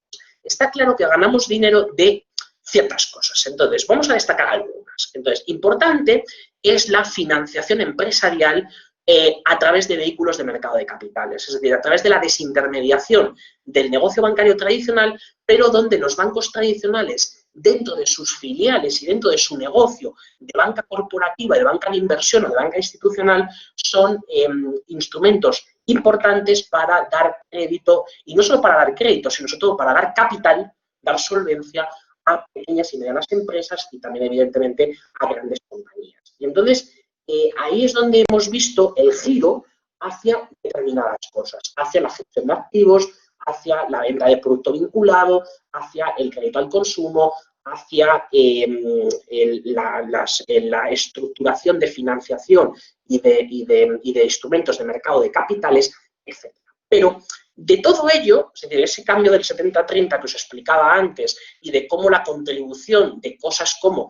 Está claro que ganamos dinero de ciertas cosas. Entonces, vamos a destacar algunas. Entonces, importante es la financiación empresarial a través de vehículos de mercado de capitales, es decir, a través de la desintermediación del negocio bancario tradicional, pero donde los bancos tradicionales, dentro de sus filiales y dentro de su negocio de banca corporativa, de banca de inversión o de banca institucional, son instrumentos importantes para dar crédito, y no solo para dar crédito, sino sobre todo para dar capital, dar solvencia a pequeñas y medianas empresas y también, evidentemente, a grandes compañías. Y entonces, ahí es donde hemos visto el giro hacia determinadas cosas, hacia la gestión de activos, hacia la venta de producto vinculado, hacia el crédito al consumo, hacia la estructuración de financiación y de instrumentos de mercado de capitales, etc. Pero De todo ello, es decir, ese cambio del 70-30 que os explicaba antes y de cómo la contribución de cosas como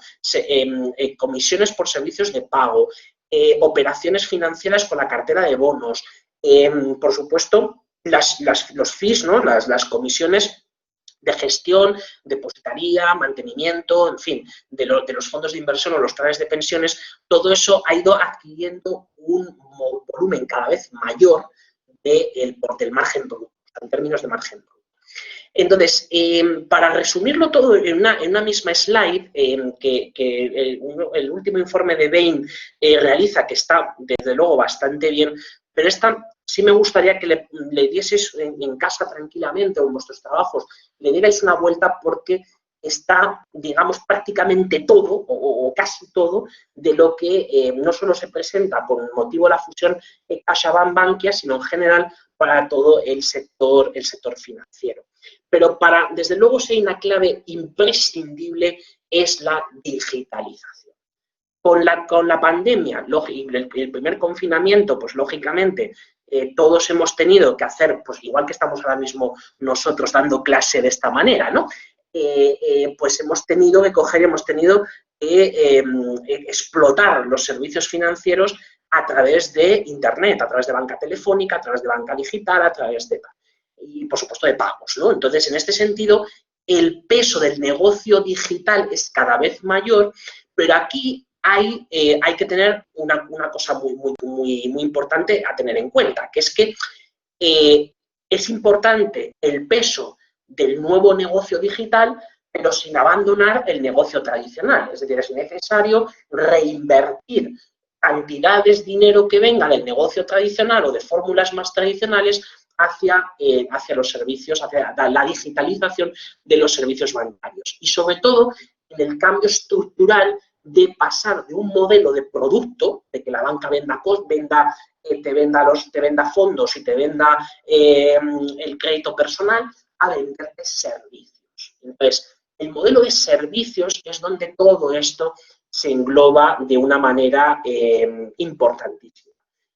comisiones por servicios de pago, operaciones financieras con la cartera de bonos, por supuesto, los fees, ¿no? las comisiones de gestión, depositaría, mantenimiento, en fin, de los fondos de inversión o los planes de pensiones, todo eso ha ido adquiriendo un volumen cada vez mayor del margen bruto, en términos de margen bruto. Entonces, para resumirlo todo en una misma slide, que el último informe de Bain realiza, que está desde luego bastante bien, pero esta sí me gustaría que le dieseis en casa tranquilamente o en vuestros trabajos, le dierais una vuelta porque está, digamos, prácticamente todo o casi todo de lo que no solo se presenta con motivo de la fusión CaixaBank-Bankia, sino en general para todo el sector financiero. Pero desde luego, si hay una clave imprescindible, es la digitalización. Con la pandemia, el primer confinamiento, pues lógicamente todos hemos tenido que hacer, pues igual que estamos ahora mismo nosotros dando clase de esta manera, ¿no? Pues hemos tenido que explotar los servicios financieros a través de Internet, a través de banca telefónica, a través de banca digital, a través de y por supuesto de pagos, ¿no? Entonces, en este sentido, el peso del negocio digital es cada vez mayor, pero aquí hay que tener una cosa muy importante a tener en cuenta, que es que es importante el peso del nuevo negocio digital, pero sin abandonar el negocio tradicional. Es decir, es necesario reinvertir cantidades, dinero que venga del negocio tradicional o de fórmulas más tradicionales hacia los servicios, hacia la digitalización de los servicios bancarios. Y sobre todo en el cambio estructural de pasar de un modelo de producto, de que la banca te venda fondos y te venda el crédito personal, a venderte servicios. Entonces, el modelo de servicios es donde todo esto se engloba de una manera importantísima.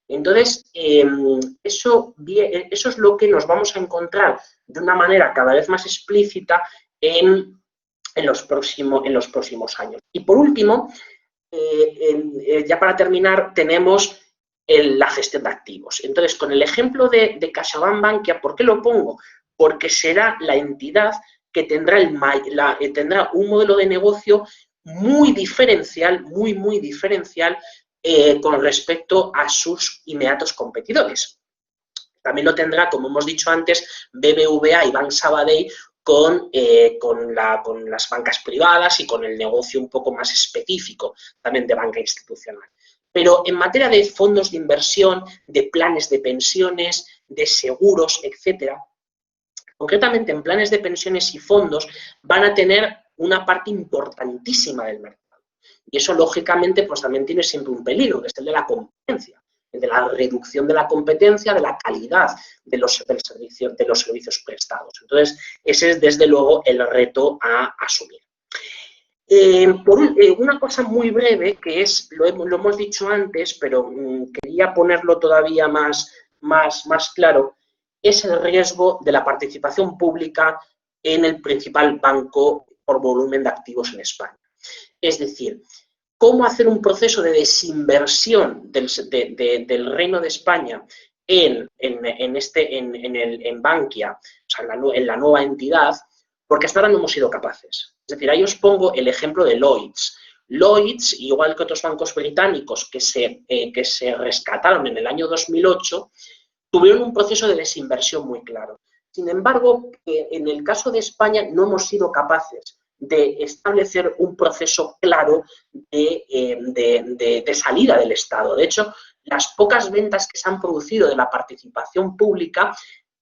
Entonces, eso es lo que nos vamos a encontrar de una manera cada vez más explícita en los próximos años. Y por último, ya para terminar, tenemos la gestión de activos. Entonces, con el ejemplo de CaixaBank-Bankia, ¿por qué lo pongo? Porque será la entidad que tendrá un modelo de negocio muy diferencial, muy diferencial con respecto a sus inmediatos competidores. También lo tendrá, como hemos dicho antes, BBVA y Banc Sabadell con las bancas privadas y con el negocio un poco más específico también de banca institucional. Pero en materia de fondos de inversión, de planes de pensiones, de seguros, etcétera, concretamente en planes de pensiones y fondos van a tener una parte importantísima del mercado. Y eso, lógicamente, pues también tiene siempre un peligro, que es el de la competencia, el de la reducción de la competencia, de la calidad de los servicios prestados. Entonces, ese es, desde luego, el reto a asumir. Una cosa muy breve, que es, lo hemos dicho antes, pero quería ponerlo todavía más claro, es el riesgo de la participación pública en el principal banco por volumen de activos en España. Es decir, cómo hacer un proceso de desinversión del Reino de España en Bankia, o sea, en la nueva entidad, porque hasta ahora no hemos sido capaces. Es decir, ahí os pongo el ejemplo de Lloyds. Lloyds, igual que otros bancos británicos que se rescataron en el año 2008, tuvieron un proceso de desinversión muy claro. Sin embargo, en el caso de España no hemos sido capaces de establecer un proceso claro de salida del Estado. De hecho, las pocas ventas que se han producido de la participación pública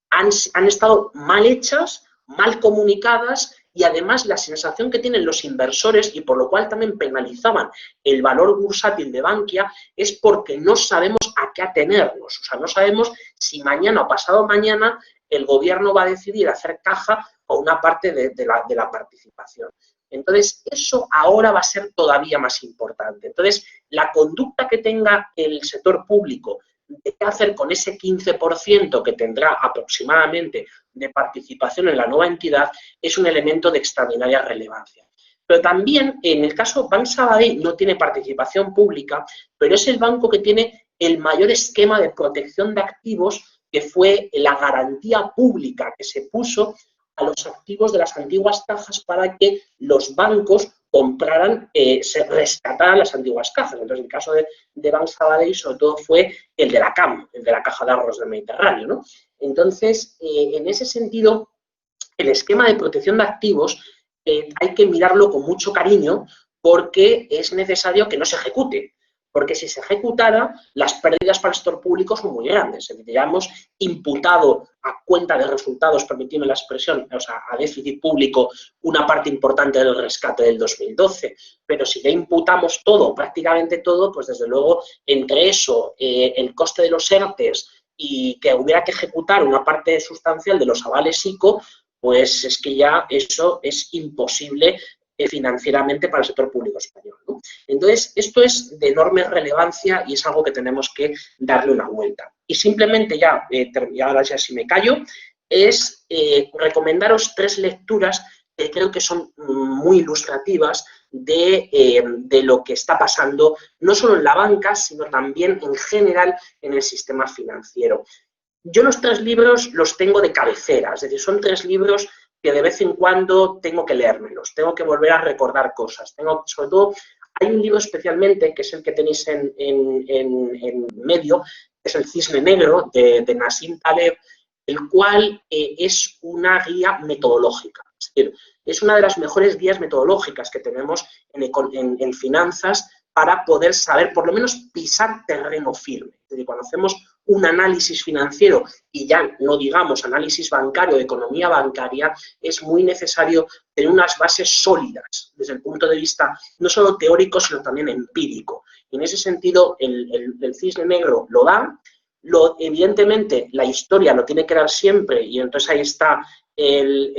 han estado mal hechas, mal comunicadas, y además la sensación que tienen los inversores, y por lo cual también penalizaban el valor bursátil de Bankia, es porque no sabemos a qué atenernos. O sea, no sabemos si mañana o pasado mañana el gobierno va a decidir hacer caja o una parte de la participación. Entonces, eso ahora va a ser todavía más importante. Entonces, la conducta que tenga el sector público de qué hacer con ese 15% que tendrá aproximadamente de participación en la nueva entidad es un elemento de extraordinaria relevancia. Pero también, en el caso Banc Sabadell no tiene participación pública, pero es el banco que tiene el mayor esquema de protección de activos, que fue la garantía pública que se puso a los activos de las antiguas cajas para que los bancos compraran, se rescataran las antiguas cajas. Entonces, en el caso de Banc Sabadell, sobre todo fue el de la CAM, el de la Caja de Ahorros del Mediterráneo, ¿no? Entonces, en ese sentido, el esquema de protección de activos hay que mirarlo con mucho cariño porque es necesario que no se ejecute. Porque si se ejecutara, las pérdidas para el sector público son muy grandes. Es decir, ya hemos imputado a cuenta de resultados, permíteme la expresión, o sea, a déficit público, una parte importante del rescate del 2012. Pero si ya imputamos todo, prácticamente todo, pues desde luego, entre eso, el coste de los ERTEs y que hubiera que ejecutar una parte sustancial de los avales ICO, pues es que ya eso es imposible financieramente para el sector público español, ¿no? Entonces, esto es de enorme relevancia y es algo que tenemos que darle una vuelta. Y simplemente ya, ahora ya si me callo, es recomendaros 3 lecturas que creo que son muy ilustrativas de lo que está pasando, no solo en la banca, sino también en general en el sistema financiero. Yo los 3 libros los tengo de cabecera, es decir, son 3 libros que de vez en cuando tengo que leérmelos, tengo que volver a recordar cosas. Sobre todo, hay un libro especialmente, que es el que tenéis en medio, que es El Cisne Negro, de Nassim Taleb, el cual es una guía metodológica. Es decir, es una de las mejores guías metodológicas que tenemos en finanzas para poder saber, por lo menos, pisar terreno firme. Es decir, cuando hacemos un análisis financiero y ya no digamos análisis bancario, de economía bancaria, es muy necesario tener unas bases sólidas desde el punto de vista no solo teórico, sino también empírico. Y en ese sentido, el Cisne Negro lo da. Evidentemente, la historia lo tiene que dar siempre, y entonces ahí está el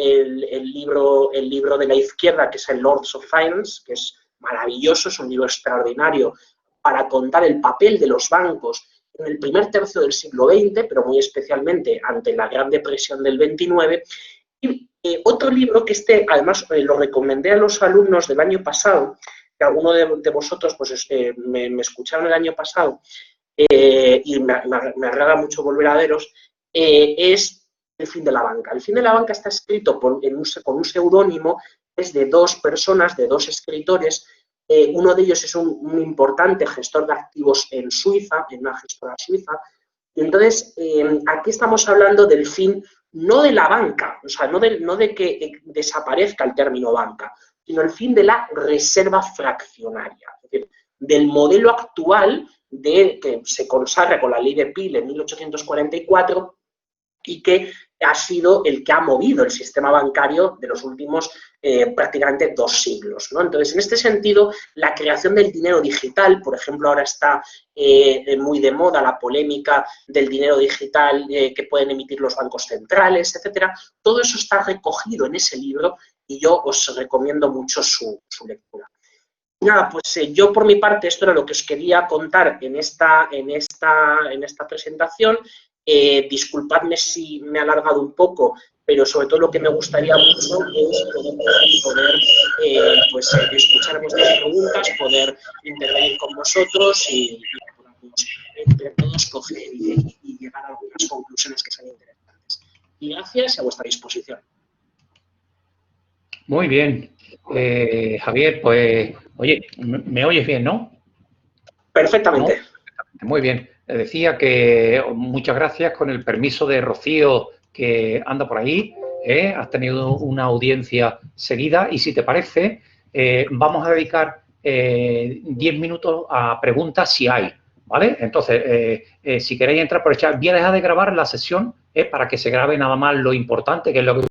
libro de la izquierda, que es el Lords of Finance, que es maravilloso, es un libro extraordinario para contar el papel de los bancos en el primer tercio del siglo XX, pero muy especialmente ante la Gran Depresión del 29. Y otro libro que además lo recomendé a los alumnos del año pasado, que alguno de vosotros pues, me escucharon el año pasado, y me agrada mucho volver a veros, es El fin de la banca. El fin de la banca está escrito con un seudónimo, es de 2 personas, de 2 escritores. Uno de ellos es un importante gestor de activos en Suiza, en una gestora suiza. Y entonces, aquí estamos hablando del fin, no de la banca, o sea, no de que desaparezca el término banca, sino el fin de la reserva fraccionaria, es decir, del modelo actual que se consagra con la ley de Peel en 1844 y que ha sido el que ha movido el sistema bancario de los últimos prácticamente 2 siglos, ¿no? Entonces, en este sentido, la creación del dinero digital, por ejemplo, ahora está muy de moda la polémica del dinero digital que pueden emitir los bancos centrales, etcétera. Todo eso está recogido en ese libro y yo os recomiendo mucho su lectura. Nada, pues yo por mi parte esto era lo que os quería contar en esta presentación. Disculpadme si me he alargado un poco, pero sobre todo lo que me gustaría mucho es poder pues, escuchar vuestras preguntas, poder intervenir con vosotros y entre todos coger y llegar a algunas conclusiones que sean interesantes. Y gracias y a vuestra disposición. Muy bien. Javier, pues, oye, ¿me oyes bien, no? Perfectamente. ¿No? Muy bien. Le decía que muchas gracias, con el permiso de Rocío, que anda por ahí. Has tenido una audiencia seguida y, si te parece, vamos a dedicar 10 minutos a preguntas si hay, ¿vale? Entonces, si queréis entrar por el chat, voy a dejar de grabar la sesión para que se grabe nada más lo importante, que es lo que